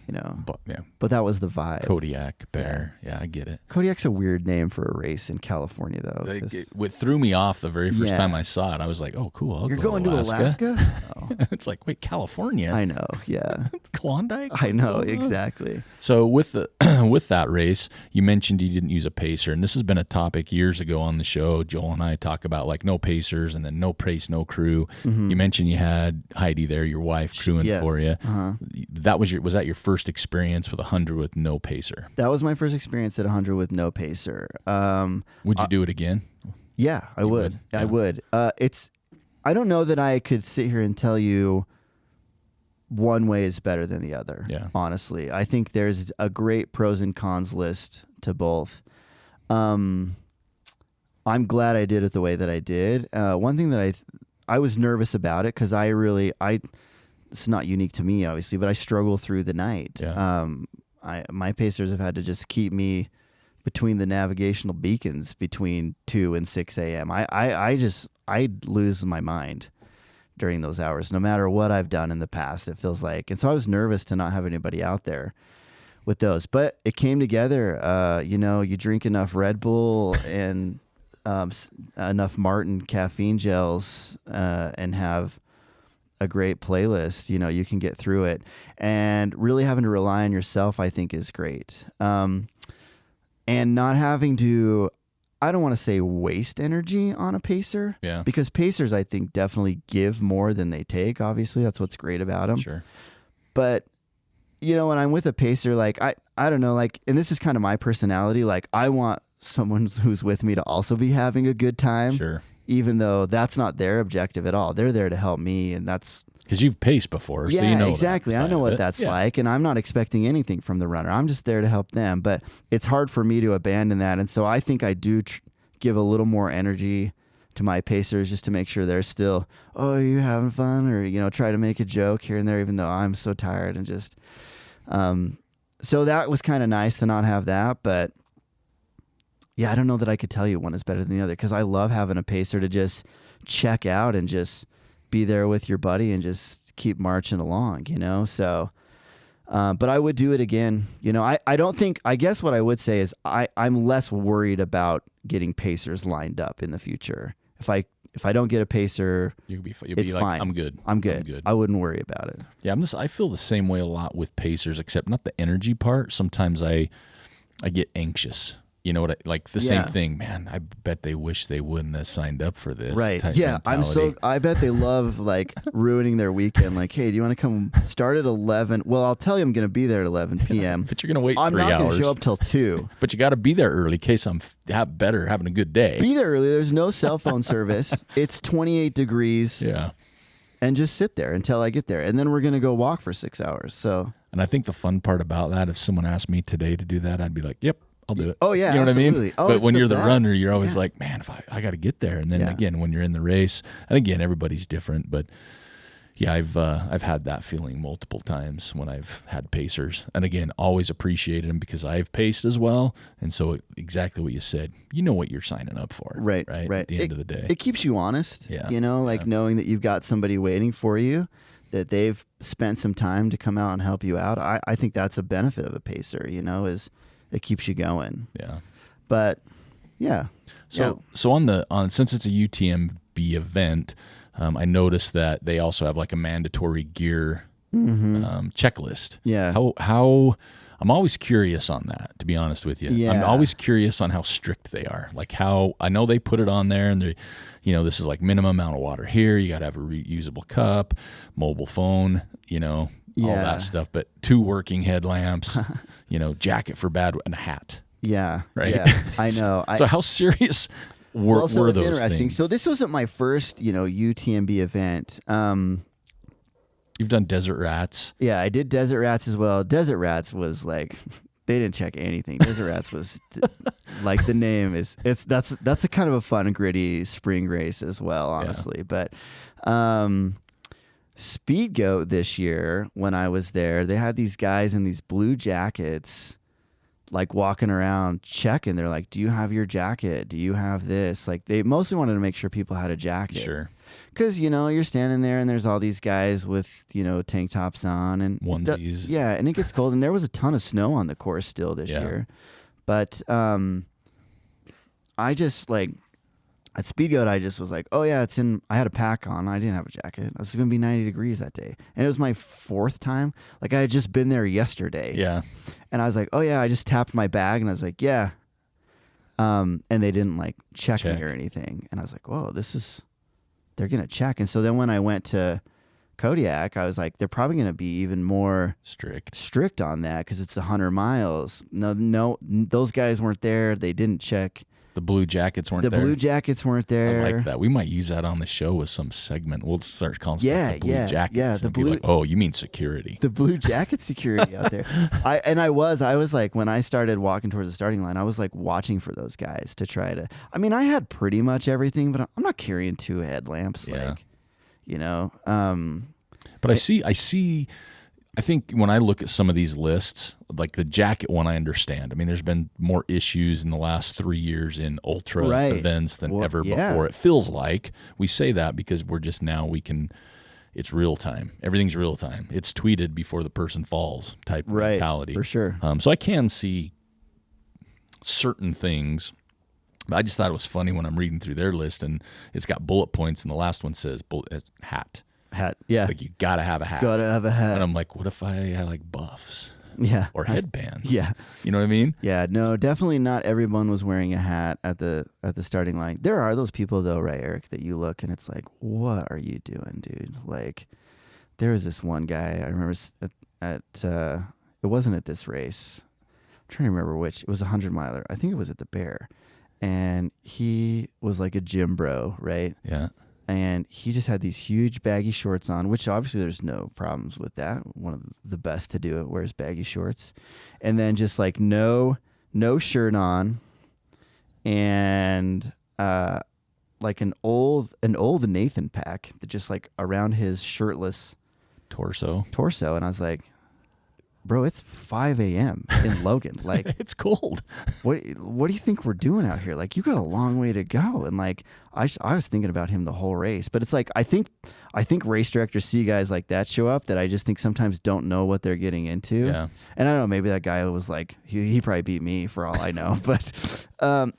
But that was the vibe. Kodiak Bear. Yeah, I get it. Kodiak's a weird name for a race in California, though. It threw me off the very first time I saw it. I was like, oh, cool. You're going to Alaska? Oh. It's like, wait, California? I know, yeah. Klondike? I know, exactly. So with that race, you mentioned you didn't use a pacer, and this has been a topic years ago on the show. Joel and I talk about no pacers and then no pace, no crew. Mm-hmm. You mentioned you had Heidi there, your wife, crewing for you. Uh-huh. Was that your first experience with 100 with no pacer? That was my first experience at 100 with no pacer. Would you do it again? Yeah, I would. Yeah. I would. I don't know that I could sit here and tell you one way is better than the other. Yeah. Honestly, I think there's a great pros and cons list to both. I'm glad I did it the way that I did. One thing that I was nervous about it because it's not unique to me, obviously, but I struggle through the night. Yeah. My pacers have had to just keep me between the navigational beacons between 2 and 6 a.m. I'd lose my mind during those hours, no matter what I've done in the past, it feels like. And so I was nervous to not have anybody out there with those, but it came together. You drink enough Red Bull and enough Martin caffeine gels and have a great playlist, you can get through it. And really having to rely on yourself, I think, is great. And not having to, I don't want to say waste energy on a pacer. Yeah. Because pacers, I think, definitely give more than they take. Obviously, that's what's great about them. Sure. But when I'm with a pacer, like I don't know, like, and this is kind of my personality. Like, I want someone who's with me to also be having a good time. Sure. Even though that's not their objective at all. They're there to help me, and that's because you've paced before, so yeah, you know exactly. I know what that's like, and I'm not expecting anything from the runner. I'm just there to help them. But it's hard for me to abandon that, and so I think I do give a little more energy to my pacers just to make sure they're still, oh, are you having fun, or try to make a joke here and there, even though I'm so tired and just. So that was kind of nice to not have that, but. Yeah, I don't know that I could tell you one is better than the other because I love having a pacer to just check out and just be there with your buddy and just keep marching along, So, but I would do it again. I don't think, I guess what I would say is I'm less worried about getting pacers lined up in the future. If I don't get a pacer, you'll be like, fine. I'm good. I'm good. I wouldn't worry about it. Yeah, I feel the same way a lot with pacers, except not the energy part. Sometimes I get anxious. You know what? Like the same thing, man. I bet they wish they wouldn't have signed up for this. Right? Yeah, I bet they love like ruining their weekend. Like, hey, do you want to come start at 11? Well, I'll tell you, I'm going to be there at 11 p.m. But you're going to wait 3 hours. I'm not going to show up till 2. But you got to be there early in case I'm having a good day. Be there early. There's no cell phone service. It's 28 degrees. Yeah. And just sit there until I get there, and then we're going to go walk for 6 hours. So. And I think the fun part about that, if someone asked me today to do that, I'd be like, yep. I'll do it. Oh, yeah. You know absolutely. what I mean? Oh, but when you're the best. runner, you're always like, man, if I got to get there. And then again, when you're in the race, and again, everybody's different. But yeah, I've had that feeling multiple times when I've had pacers. And again, always appreciated them because I've paced as well. And so exactly what you said, you know what you're signing up for. Right. At the end of the day. It keeps you honest. Yeah. Knowing that you've got somebody waiting for you, that they've spent some time to come out and help you out. I think that's a benefit of a pacer, is it keeps you going. Yeah. But yeah. So on since it's a UTMB event, I noticed that they also have like a mandatory gear checklist. Yeah. How I'm always curious on that, to be honest with you. Yeah. I'm always curious on how strict they are. Like how I know they put it on there and they, this is like minimum amount of water here. You got to have a reusable cup, mobile phone, all that stuff. But 2 working headlamps, jacket for bad and a hat. Yeah. Right. Yeah. I know. So how serious were those interesting. things? So this wasn't my first, UTMB event. You've done Desert Rats. Yeah, I did Desert Rats as well. Desert Rats was like, they didn't check anything. Desert Rats was like the name is. That's a kind of a fun, gritty spring race as well, honestly. Yeah. But SpeedGoat this year, when I was there, they had these guys in these blue jackets, like walking around checking. They're like, "Do you have your jacket? Do you have this?" Like they mostly wanted to make sure people had a jacket. Sure. Because, you're standing there and there's all these guys with, tank tops on and onesies. Yeah, and it gets cold. And there was a ton of snow on the course still this year. But I just at SpeedGoat, I just was like, oh, yeah, I had a pack on. I didn't have a jacket. It was going to be 90 degrees that day. And it was my 4th time. Like I had just been there yesterday. Yeah. And I was like, oh, yeah, I just tapped my bag and I was like, yeah. And they didn't check me or anything. And I was like, whoa, they're going to check. And so then when I went to Kodiak, I was like, they're probably going to be even more strict on that because it's 100 miles. No, those guys weren't there. They didn't check. The blue jackets weren't there. The blue jackets weren't there. I like that. We might use that on the show with some segment. We'll start calling stuff the blue jackets. Yeah, the blue. Oh, you mean security? The blue jacket security out there. I was like, when I started walking towards the starting line, I was like watching for those guys to try to. I mean, I had pretty much everything, but I'm not carrying 2 headlamps. Yeah. But I see. I think when I look at some of these lists, like the jacket one, I understand. I mean, there's been more issues in the last 3 years in ultra events than ever before. It feels like we say that because we're just now it's real time. Everything's real time. It's tweeted before the person falls type mentality. For sure. So I can see certain things. But I just thought it was funny when I'm reading through their list and it's got bullet points and the last one says hat. Hat, yeah. Like you gotta have a hat. Gotta have a hat. And I'm like, what if I had buffs? Yeah. Or headbands? Yeah. You know what I mean? Yeah. No, definitely not everyone was wearing a hat at the starting line. There are those people though, right, Eric, that you look and it's like, what are you doing, dude? Like, there was this one guy I remember it wasn't at this race. I'm trying to remember which. It was a 100-miler. I think it was at the Bear. And he was like a gym bro, right? Yeah. And he just had these huge baggy shorts on, which obviously there's no problems with that. One of the best to do it wears baggy shorts. And then just like no shirt on, and like an old Nathan pack that just like around his shirtless torso. And I was like, bro, it's 5 a.m. in Logan. Like, it's cold. What do you think we're doing out here? Like, you got a long way to go. And like, I was thinking about him the whole race. But it's like, I think race directors see guys like that show up that I just think sometimes don't know what they're getting into. Yeah. And I don't know, maybe that guy was like, he probably beat me for all I know. But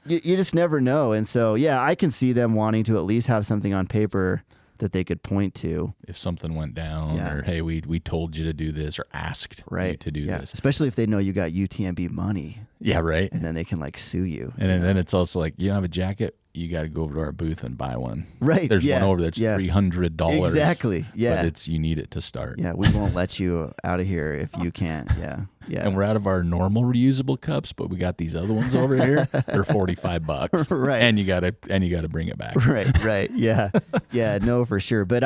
you just never know. And so, yeah, I can see them wanting to at least have something on paper that they could point to if something went down, or hey, we told you to do this, or asked you to do this. Especially if they know you got UTMB money. Yeah, right. And then they can like sue you. And then it's also like, you don't have a jacket, you got to go over to our booth and buy one. Right. There's one over there. It's $300. Exactly. Yeah. But you need it to start. Yeah. We won't let you out of here if you can't. Yeah. Yeah. And we're out of our normal reusable cups, but we got these other ones over here. They're $45. Right. And you gotta bring it back. Right. Yeah. Yeah. No, for sure. But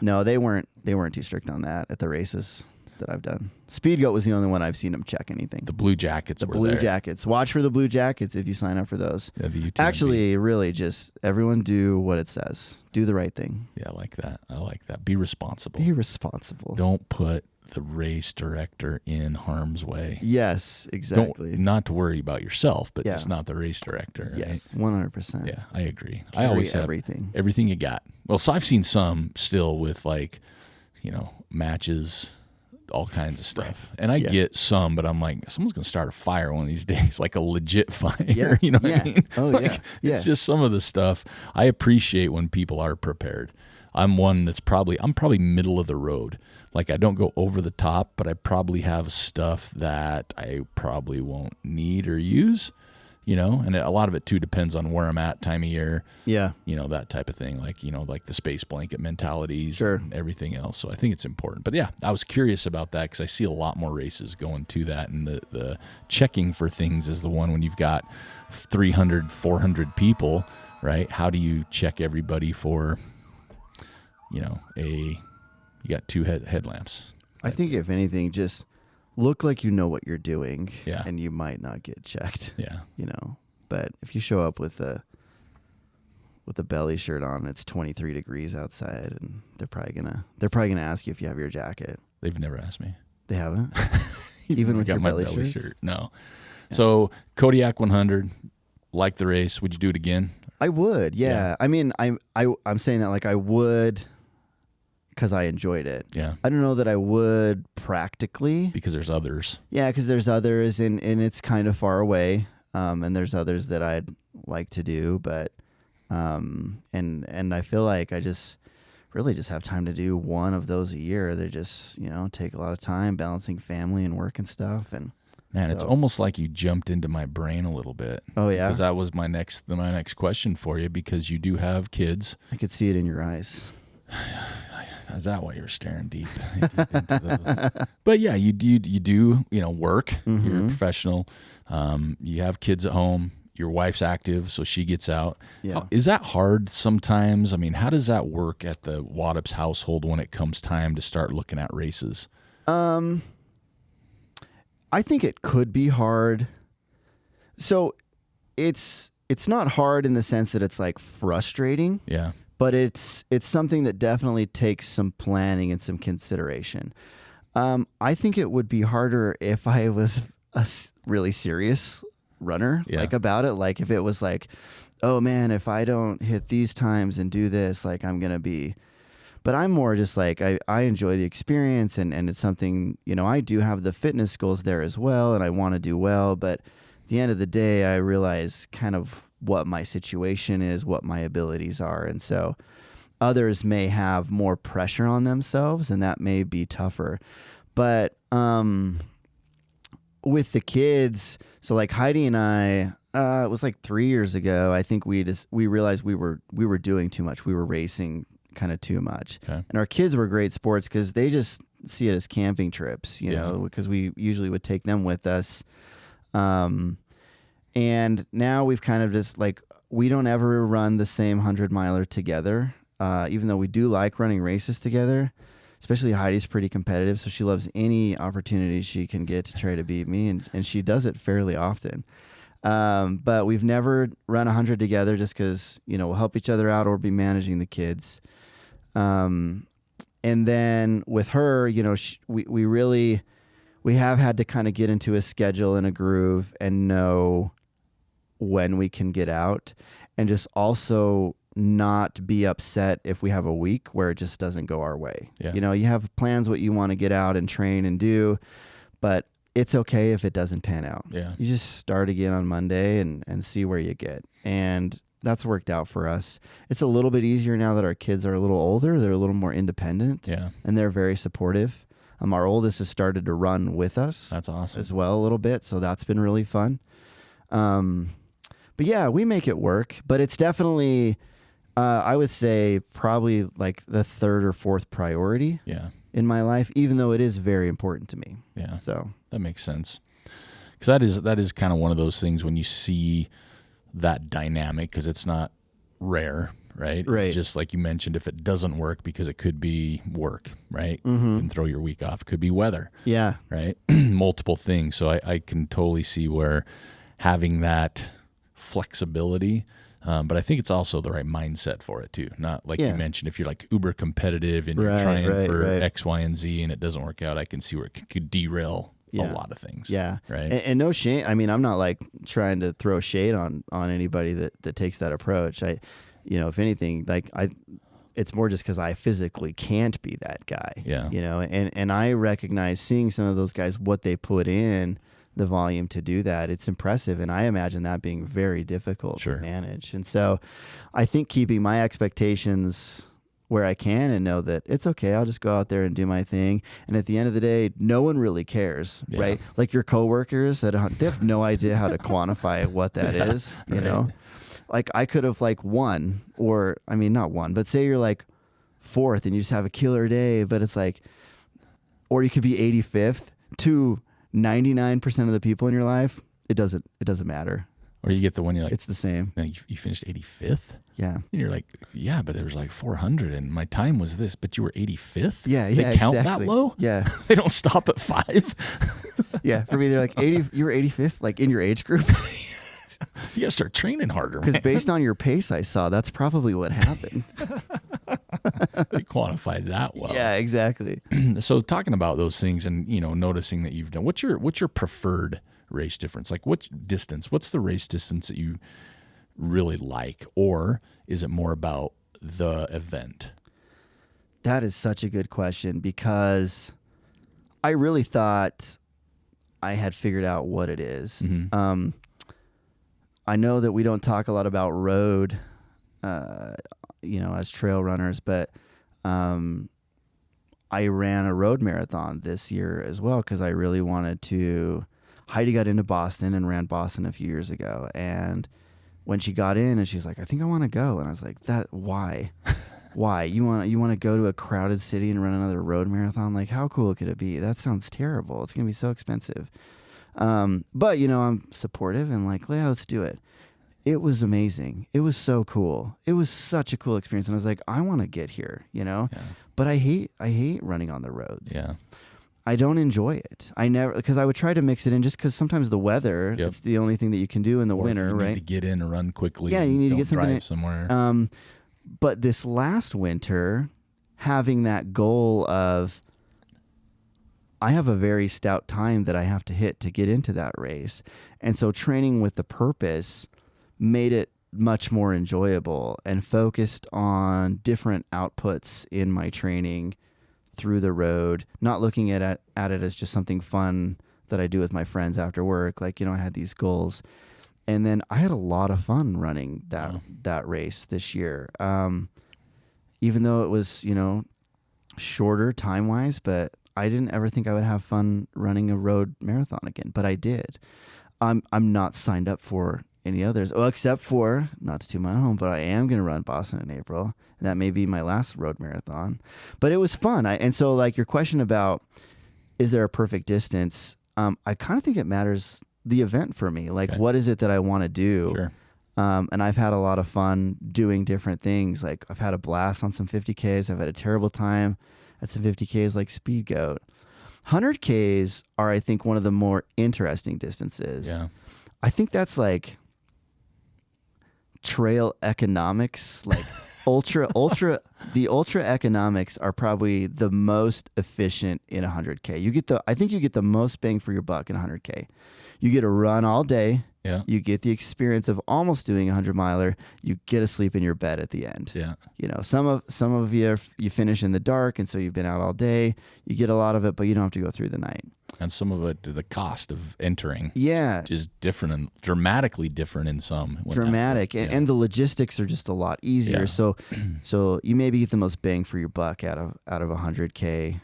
they weren't too strict on that at the races that I've done. SpeedGoat was the only one I've seen them check anything. The blue jackets were there. Jackets. Watch for the blue jackets if you sign up for those. Yeah, the UTMB. Actually, really, just everyone do what it says. Do the right thing. Yeah, I like that. Be responsible. Don't put the race director in harm's way. Yes, exactly. Not to worry about yourself, but just not the race director. Yes, right? 100%. Yeah, I agree. Carry I always have everything you got. Well, so I've seen some still with like, matches, all kinds of stuff. And I get some, but I'm like, someone's going to start a fire one of these days, like a legit fire. Yeah. You know what I mean? Oh, like, yeah. It's just some of the stuff. I appreciate when people are prepared. I'm one that's I'm probably middle of the road. Like, I don't go over the top, but I probably have stuff that I probably won't need or use, and a lot of it too depends on where I'm at, time of year. Yeah. That type of thing. Like, like the space blanket mentalities sure. and everything else. So I think it's important. But yeah, I was curious about that because I see a lot more races going to that. And the checking for things is the one when you've got 300, 400 people, right? How do you check everybody for, you got two headlamps. I think if anything, just look like you know what you're doing. Yeah. And you might not get checked. Yeah. But if you show up with a belly shirt on, and it's 23 degrees outside, and they're probably gonna ask you if you have your jacket. They've never asked me. They haven't? Even with your belly shirt? No. Yeah. So Kodiak 100, like the race. Would you do it again? I would. Yeah. I mean, I'm saying that like I would, because I enjoyed it. Yeah. I don't know that I would practically. Because there's others. Yeah, because there's others, and it's kind of far away. And there's others that I'd like to do, but and I feel like I just really just have time to do one of those a year. They just take a lot of time balancing family and work and stuff. And man, it's almost like you jumped into my brain a little bit. Oh yeah, because that was my next question for you, because you do have kids. I could see it in your eyes. Is that why you're staring deep into those? But yeah, you do work. Mm-hmm. You're a professional. You have kids at home. Your wife's active, so she gets out. Yeah. Is that hard sometimes? I mean, how does that work at the Waddoups household when it comes time to start looking at races? I think it could be hard. So it's not hard in the sense that it's like frustrating. Yeah. But it's something that definitely takes some planning and some consideration. I think it would be harder if I was a really serious runner, like about it. Like if it was like, oh man, if I don't hit these times and do this, like I'm going to be, but I'm more just like, I enjoy the experience, and it's something, I do have the fitness goals there as well, and I want to do well. But at the end of the day, I realize kind of what my situation is, what my abilities are. And so others may have more pressure on themselves, and that may be tougher. But with the kids, so like Heidi and I, it was like 3 years ago, I think we realized we were doing too much. We were racing kind of too much. Okay. And our kids were great sports because they see it as camping trips, you know, because we usually would take them with us. And now we've kind of just like, we don't ever run the same 100-miler together, even though we do like running races together. Especially Heidi's pretty competitive, so she loves any opportunity she can get to try to beat me, and she does it fairly often. But we've never run 100 together just because, you know, we'll help each other out or be managing the kids. And then with her, you know, we have had to kind of get into a schedule and a groove and know when we can get out, and just also not be upset if we have a week where it just doesn't go our way. Yeah. You know, you have plans what you want to get out and train and do, but it's okay if it doesn't pan out. Yeah. You just start again on Monday and see where you get. And that's worked out for us. It's a little bit easier now that our kids are a little older. They're a little more independent. Yeah. And they're very supportive. Our oldest has started to run with us. That's awesome. As well a little bit. So that's been really fun. But yeah, we make it work, but it's definitely, I would say probably like the third or fourth priority in my life, even though it is very important to me. Yeah. So that makes sense. Because that is kind of one of those things when you see that dynamic, because it's not rare, right? Right. It's just like you mentioned, if it doesn't work, because it could be work, right? Mm-hmm. You can throw your week off. It could be weather. Yeah. Right? Multiple things. So I can totally see where having that flexibility, but I think it's also the right mindset for it too. Not like you mentioned, if you're like uber competitive and you're trying for X, Y, and Z and it doesn't work out, I can see where it could derail a lot of things. Yeah. Right. And no shame. I mean, I'm not like trying to throw shade on anybody that takes that approach. If anything, it's more just because I physically can't be that guy. Yeah. You know, and I recognize seeing some of those guys, what they put in the volume to do that. It's impressive. And I imagine that being very difficult to manage. And so I think keeping my expectations where I can and know that it's okay, I'll just go out there and do my thing. And at the end of the day, no one really cares, right? Like your coworkers they have no idea how to quantify what that is, you know? Like I could have won, or I mean, not won, but say you're like fourth and you just have a killer day, but it's like, or you could be 85th to 99% of the people in your life. It doesn't matter. Or you get the one you're like, it's the same. You finished 85th? Yeah. And you're like, yeah, but there was like 400 and my time was this, but you were 85th? Yeah, They count exactly. that low? Yeah. They don't stop at 5? Yeah. For me, they're like, you were 85th, like in your age group? You got to start training harder, because based on your pace I saw, that's probably what happened. They quantified that well. Yeah, exactly. So talking about those things and, noticing that you've done, what's your preferred race difference? Like what's the race distance that you really like? Or is it more about the event? That is such a good question, because I really thought I had figured out what it is. Mm-hmm. I know that we don't talk a lot about road, as trail runners, but I ran a road marathon this year as well because I really wanted to. Heidi got into Boston and ran Boston a few years ago, and when she got in and she's like, I think I want to go, and I was like, why? Why? You want to go to a crowded city and run another road marathon? Like, how cool could it be? That sounds terrible. It's gonna be so expensive. But I'm supportive and like, yeah, let's do it. It was amazing. It was so cool. It was such a cool experience. And I was like, I want to get here, but I hate running on the roads. Yeah. I don't enjoy it. Because I would try to mix it in just because sometimes the weather, it's the only thing that you can do in the winter, right? You need to get in and run quickly. Yeah, you need to get something drive somewhere. But this last winter, having that goal of, I have a very stout time that I have to hit to get into that race. And so training with the purpose made it much more enjoyable and focused on different outputs in my training through the road, not looking at it as just something fun that I do with my friends after work. Like, I had these goals. And then I had a lot of fun running that race this year. Even though it was, shorter time-wise, but I didn't ever think I would have fun running a road marathon again, but I did. I'm not signed up for any others. Well, except for, not to toot my own home, but I am going to run Boston in April. And that may be my last road marathon. But it was fun. And so, like, your question about, is there a perfect distance? I kind of think it matters the event for me. Like, what is it that I want to do? Sure. And I've had a lot of fun doing different things. Like, I've had a blast on some 50Ks. I've had a terrible time at some 50Ks like SpeedGoat. 100Ks are, I think, one of the more interesting distances. Yeah. I think that's like trail economics, like the ultra economics are probably the most efficient in 100K. I think you get the most bang for your buck in 100K. You get a run all day. Yeah. You get the experience of almost doing a 100-miler. You get to sleep in your bed at the end. Yeah. You know, some of you finish in the dark, and so you've been out all day. You get a lot of it, but you don't have to go through the night. And some of it, the cost of entering, yeah, is different and dramatically different in some. Dramatic, and the logistics are just a lot easier. Yeah. So you maybe get the most bang for your buck out of 100K.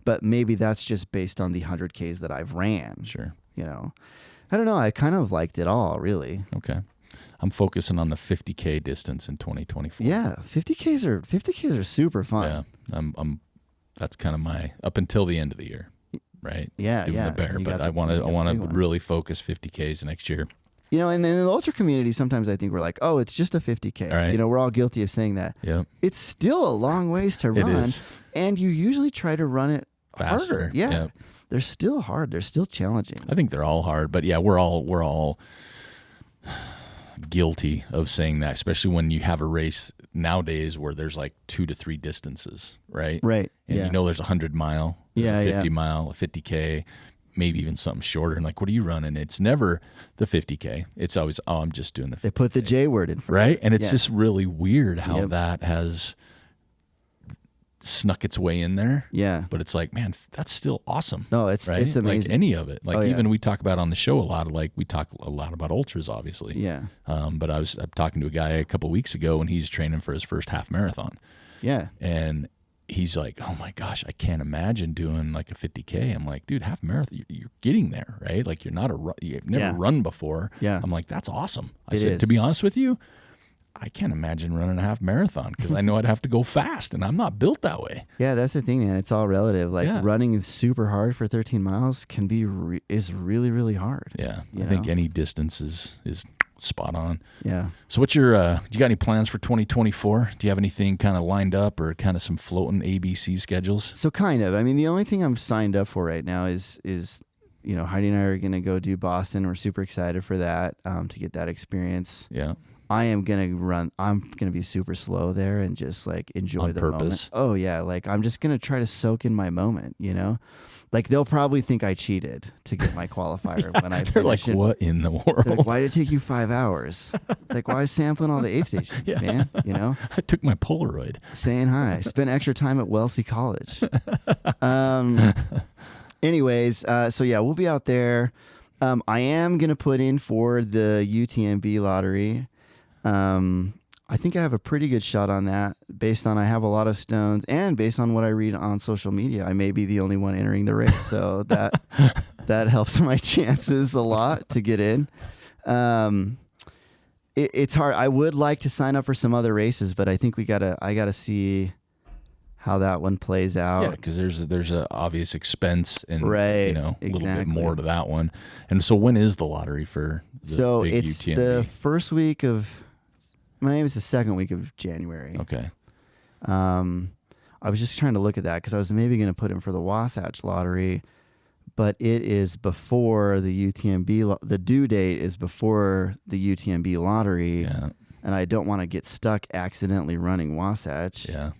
But maybe that's just based on the 100Ks that I've ran. Sure. You know, I don't know. I kind of liked it all, really. Okay. I'm focusing on the 50K distance in 2024. Yeah, 50Ks are super fun. Yeah. That's kind of my up until the end of the year, right? Yeah, doing the bear, but I want to really focus 50Ks next year. You know, and in the ultra community, sometimes I think we're like, oh, it's just a 50K. Right. You know, we're all guilty of saying that. Yeah. It's still a long ways to run. It is. And you usually try to run it Faster. harder. Yeah. Yep. They're still hard. They're still challenging. I think they're all hard, but yeah, we're all guilty of saying that, especially when you have a race nowadays where there's like 2 to 3 distances, right? Right. And you know there's a 100-mile, a 50-mile, a 50K, maybe even something shorter. And like, what are you running? It's never the 50K. It's always, I'm just doing the 50K. They put the J word in front. Right? And it's just really weird how that has snuck its way in there. Yeah. But it's like, man, that's still awesome. No, it's right? it's amazing. Like any of it. Like even we talk about on the show a lot, we talk a lot about ultras, obviously. Yeah. But I'm talking to a guy a couple of weeks ago, and he's training for his first half marathon. Yeah. And he's like, oh my gosh, I can't imagine doing like a 50K. I'm like, dude, half marathon, you're getting there, right? Like you've never run before. Yeah. I'm like, that's awesome. I It said, is. to be honest with you, I can't imagine running a half marathon because I know I'd have to go fast, and I'm not built that way. Yeah, that's the thing, man. It's all relative. Like running super hard for 13 miles can be is really, really hard. Yeah, I think any distance is spot on. Yeah. So what's your, do you got any plans for 2024? Do you have anything kind of lined up or kind of some floating ABC schedules? So kind of. I mean, the only thing I'm signed up for right now is you know, Heidi and I are going to go do Boston. We're super excited for that, to get that experience. Yeah. I'm going to be super slow there and just like enjoy the moment. Oh yeah. Like I'm just going to try to soak in my moment, you know, like they'll probably think I cheated to get my qualifier when I they're like, what in the world? Like, why did it take you 5 hours? It's like, well, I was sampling all the aid stations, man, you know, I took my Polaroid saying hi, spent extra time at Wellesley College. Anyways. So yeah, we'll be out there. I am going to put in for the UTMB lottery. I think I have a pretty good shot on that based on I have a lot of stones and based on what I read on social media. I may be the only one entering the race, so that helps my chances a lot to get in. It's hard. I would like to sign up for some other races, but I think I gotta see how that one plays out. Yeah, because there's a obvious expense and right, you know, a little bit more to that one. And so when is the lottery for the big it's UTMB? The first week of maybe it's the second week of January. Okay. I was just trying to look at that because I was maybe going to put in for the Wasatch lottery, but it is before the UTMB. The due date is before the UTMB lottery, and I don't want to get stuck accidentally running Wasatch. Yeah.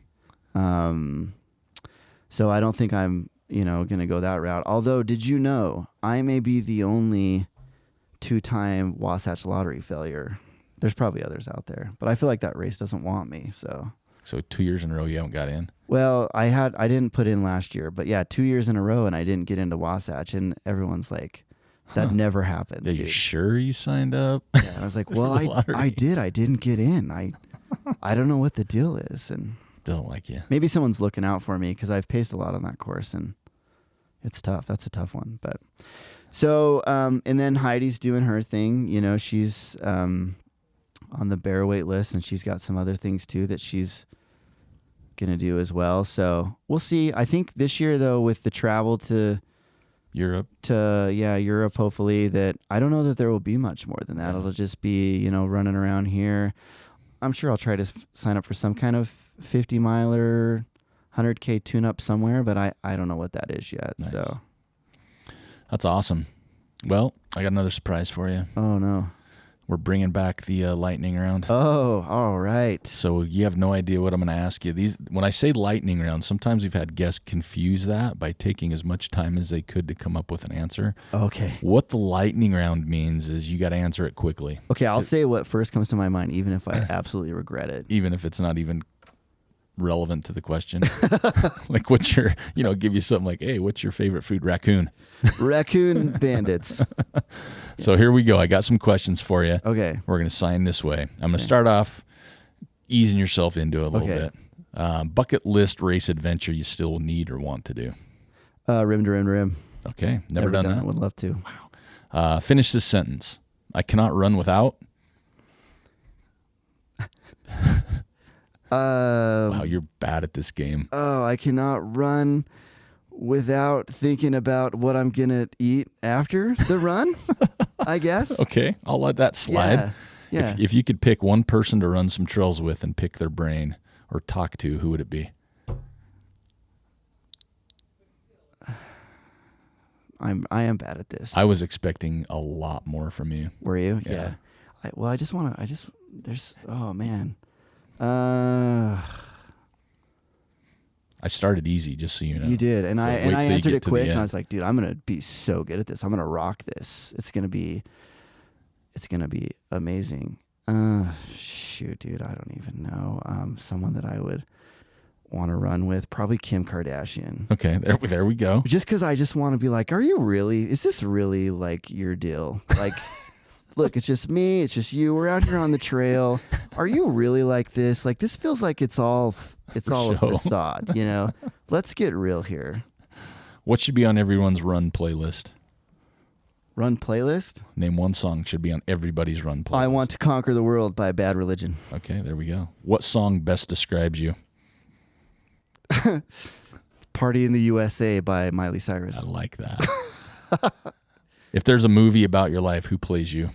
So I don't think I'm, going to go that route. Although, did you know I may be the only 2-time Wasatch lottery failure? There's probably others out there, but I feel like that race doesn't want me. So 2 years in a row you haven't got in? Well, I didn't put in last year, but yeah, 2 years in a row and I didn't get into Wasatch, and everyone's like, that never happened. Are you sure you signed up? Yeah, I was like, well, I did. I didn't get in. I don't know what the deal is, and doesn't like you. Maybe someone's looking out for me because I've paced a lot on that course, and It's tough. That's a tough one. But so, and then Heidi's doing her thing. You know, she's on the bear weight list, and she's got some other things too that she's gonna do as well. So we'll see. I think this year though, with the travel to Europe, Europe, hopefully, that I don't know that there will be much more than that. Yeah. It'll just be, you know, running around here. I'm sure I'll try to sign up for some kind of 50 miler, 100K tune up somewhere, but I don't know what that is yet. Nice. So That's awesome. Well, I got another surprise for you. oh no. We're bringing back the lightning round. Oh, all right. So you have no idea what I'm going to ask you. When I say lightning round, sometimes we've had guests confuse that by taking as much time as they could to come up with an answer. Okay. What the lightning round means is you got to answer it quickly. Okay, I'll say what first comes to my mind, even if I absolutely regret it. Even if it's not even relevant to the question. Like what's your, give you something like, hey, what's your favorite food? Raccoon. Raccoon bandits. So here we go. I got some questions for you. Okay. We're going to sign this way. I'm going to start off easing yourself into it a little bit. Bucket list race adventure you still need or want to do. Rim to rim to rim. Okay. Never done that. Would love to. Wow. Finish this sentence. I cannot run without. Wow, you're bad at this game. Oh, I cannot run without thinking about what I'm going to eat after the run, I guess. Okay, I'll let that slide. Yeah. If you could pick one person to run some trails with and pick their brain or talk to, who would it be? I am bad at this. I was expecting a lot more from you. Were you? Yeah. Oh man. I started easy, just so you know. You did, and So I wait till you answered get it to the quick, and end. I was like, dude, I'm gonna be so good at this. I'm gonna rock this. It's gonna be amazing. Shoot, dude, I don't even know. Someone that I would want to run with, probably Kim Kardashian. Okay, there we go. Just because I just want to be like, is this really like your deal? Like, look, it's just me, it's just you. We're out here on the trail. Are you really like this? Like, this feels like it's all a facade, you know? Let's get real here. What should be on everyone's run playlist? Run playlist? Name one song should be on everybody's run playlist. I Want to Conquer the World by Bad Religion. Okay, there we go. What song best describes you? Party in the USA by Miley Cyrus. I like that. If there's a movie about your life, who plays you?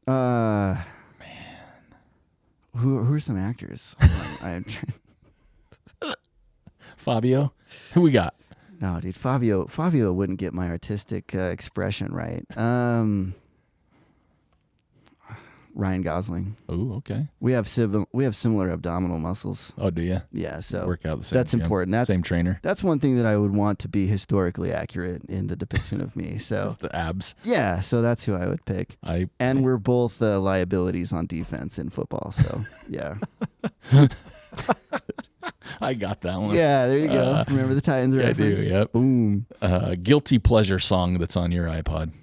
Man. Who are some actors? I'm Fabio? Who we got? No, dude, Fabio wouldn't get my artistic expression right. Ryan Gosling. Oh, okay. We have similar abdominal muscles. Oh, do you? Yeah, so Work out the same. that's important. Same trainer. That's one thing that I would want to be historically accurate in the depiction of me. So It's the abs. yeah, so that's who I would pick. And we're both liabilities on defense in football. So yeah. I got that one. Yeah, there you go. Remember the Titans I reference? do, yep. Boom. Guilty pleasure song that's on your iPod.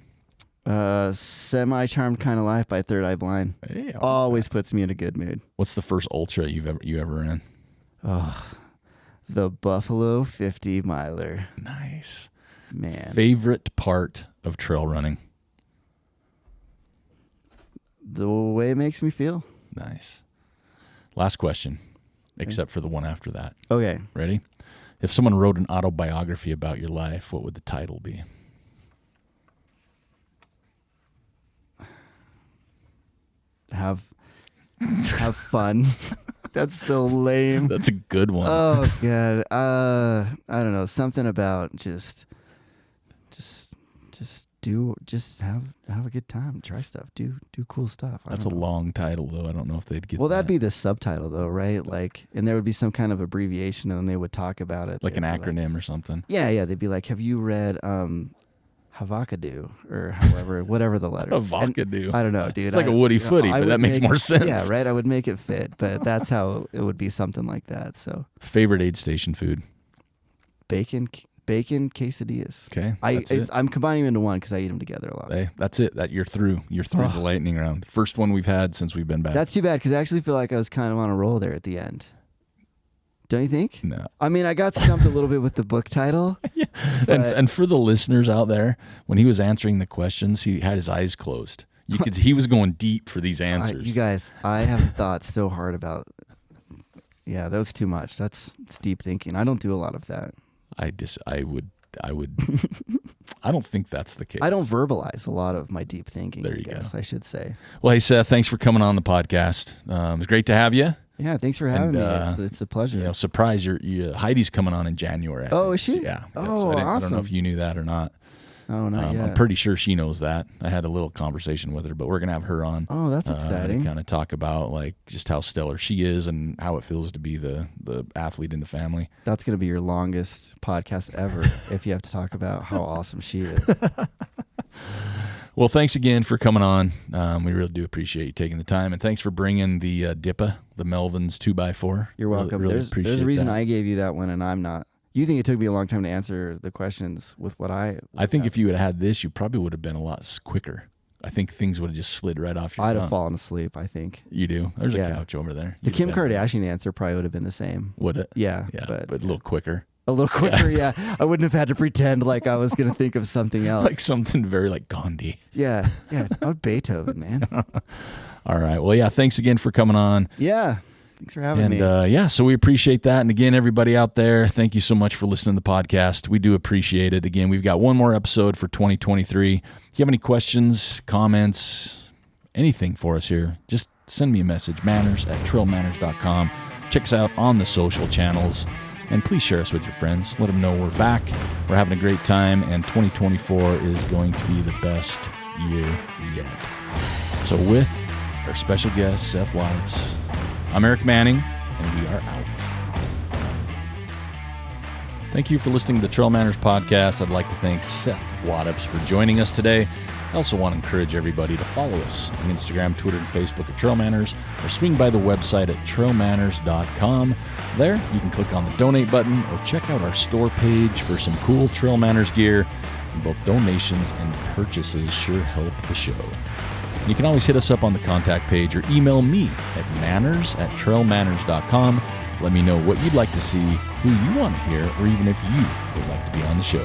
Semi-Charmed Kind of Life by Third Eye Blind. Hey, Always puts me in a good mood. what's the first ultra you ever ran? Oh, the Buffalo 50 miler. Nice. Man. Favorite part of trail running? The way it makes me feel. Nice. Last question, except for the one after that. Okay. Ready? If someone wrote an autobiography about your life, what would the title be? Have fun. That's so lame. That's a good one. Oh god. I don't know. Something about just have a good time. Try stuff. Do cool stuff. That's a long title, though. I don't know if they'd get Well, that. that'd be the subtitle, though, right? Like, and there would be some kind of abbreviation, and then they would talk about it. like an They'd be acronym or something. Yeah. They'd be like, "Have you read Havakadu or whatever the letter?" Avocado. I don't know, dude. It's like a Woody Footy, but that makes more sense. Yeah, right. I would make it fit, but that's how it would be something like that. So Favorite aid station food? bacon, bacon quesadillas. Okay, I'm combining them into one because I eat them together a lot. Hey, that's it. That you're through. You're through the lightning round. First one we've had since we've been back. That's too bad because I actually feel like I was kind of on a roll there at the end. Don't you think? No. I mean, I got stumped a little bit with the book title. Yeah. And for the listeners out there, when he was answering the questions, he had his eyes closed. He was going deep for these answers. You guys, I have thought so hard about. Yeah, that was too much. It's deep thinking. I don't do a lot of that. I would. I don't think that's the case. I don't verbalize a lot of my deep thinking. There you go. I should say. Well, hey Seth, thanks for coming on the podcast. It was great to have you. Yeah, thanks for having me. It's a pleasure. Surprise! Heidi's coming on in January. Oh, is she? Yeah. Oh, awesome. I don't know if you knew that or not. Oh, not yet. I'm pretty sure she knows that. I had a little conversation with her, but we're gonna have her on. Oh, that's exciting. To kind of talk about like just how stellar she is and how it feels to be the athlete in the family. That's gonna be your longest podcast ever if you have to talk about how awesome she is. Well, thanks again for coming on. We really do appreciate you taking the time, and thanks for bringing the DIPA, the Melvins 2x4. You're welcome. Really appreciate there's a reason that. I gave you that one, and I'm not. You think it took me a long time to answer the questions with what I think if you had had this, you probably would have been a lot quicker. I think things would have just slid right off your tongue. I'd have fallen asleep, I think. You do? There's a couch over there. The Kim Kardashian answer probably would have been the same. Would it? Yeah. But a little quicker. A little quicker, yeah. I wouldn't have had to pretend like I was going to think of something else. Like something very like Gandhi. Yeah. Not Beethoven, man. All right. Well, yeah, thanks again for coming on. Yeah. Thanks for having me. And so we appreciate that. And again, everybody out there, thank you so much for listening to the podcast. We do appreciate it. Again, we've got one more episode for 2023. If you have any questions, comments, anything for us here, just send me a message, manners@trailmanners.com. Check us out on the social channels. And please share us with your friends. Let them know we're back. We're having a great time. And 2024 is going to be the best year yet. So with our special guest, Seth Waddoups, I'm Eric Manning, and we are out. Thank you for listening to the Trail Manners podcast. I'd like to thank Seth Waddoups for joining us today. I also want to encourage everybody to follow us on Instagram, Twitter, and Facebook at Trail Manners, or swing by the website at trailmanners.com. There, you can click on the donate button or check out our store page for some cool Trail Manners gear. And both donations and purchases sure help the show. You can always hit us up on the contact page or email me at manners@trailmanners.com. Let me know what you'd like to see, who you want to hear, or even if you would like to be on the show.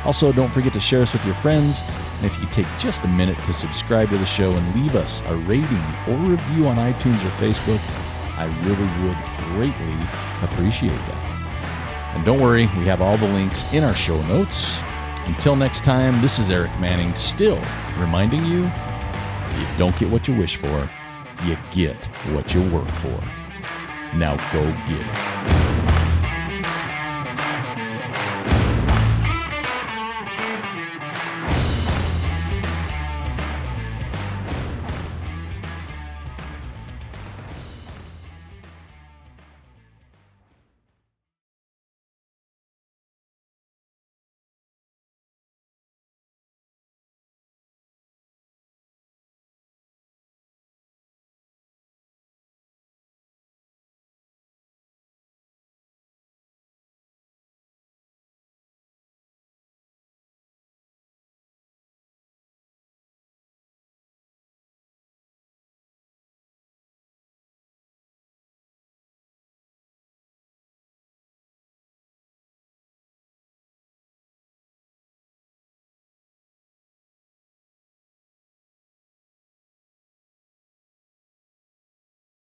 Also, don't forget to share us with your friends. And if you take just a minute to subscribe to the show and leave us a rating or review on iTunes or Facebook, I really would greatly appreciate that. And don't worry, we have all the links in our show notes. Until next time, this is Eric Manning, still reminding you, you don't get what you wish for, you get what you work for. Now go get it.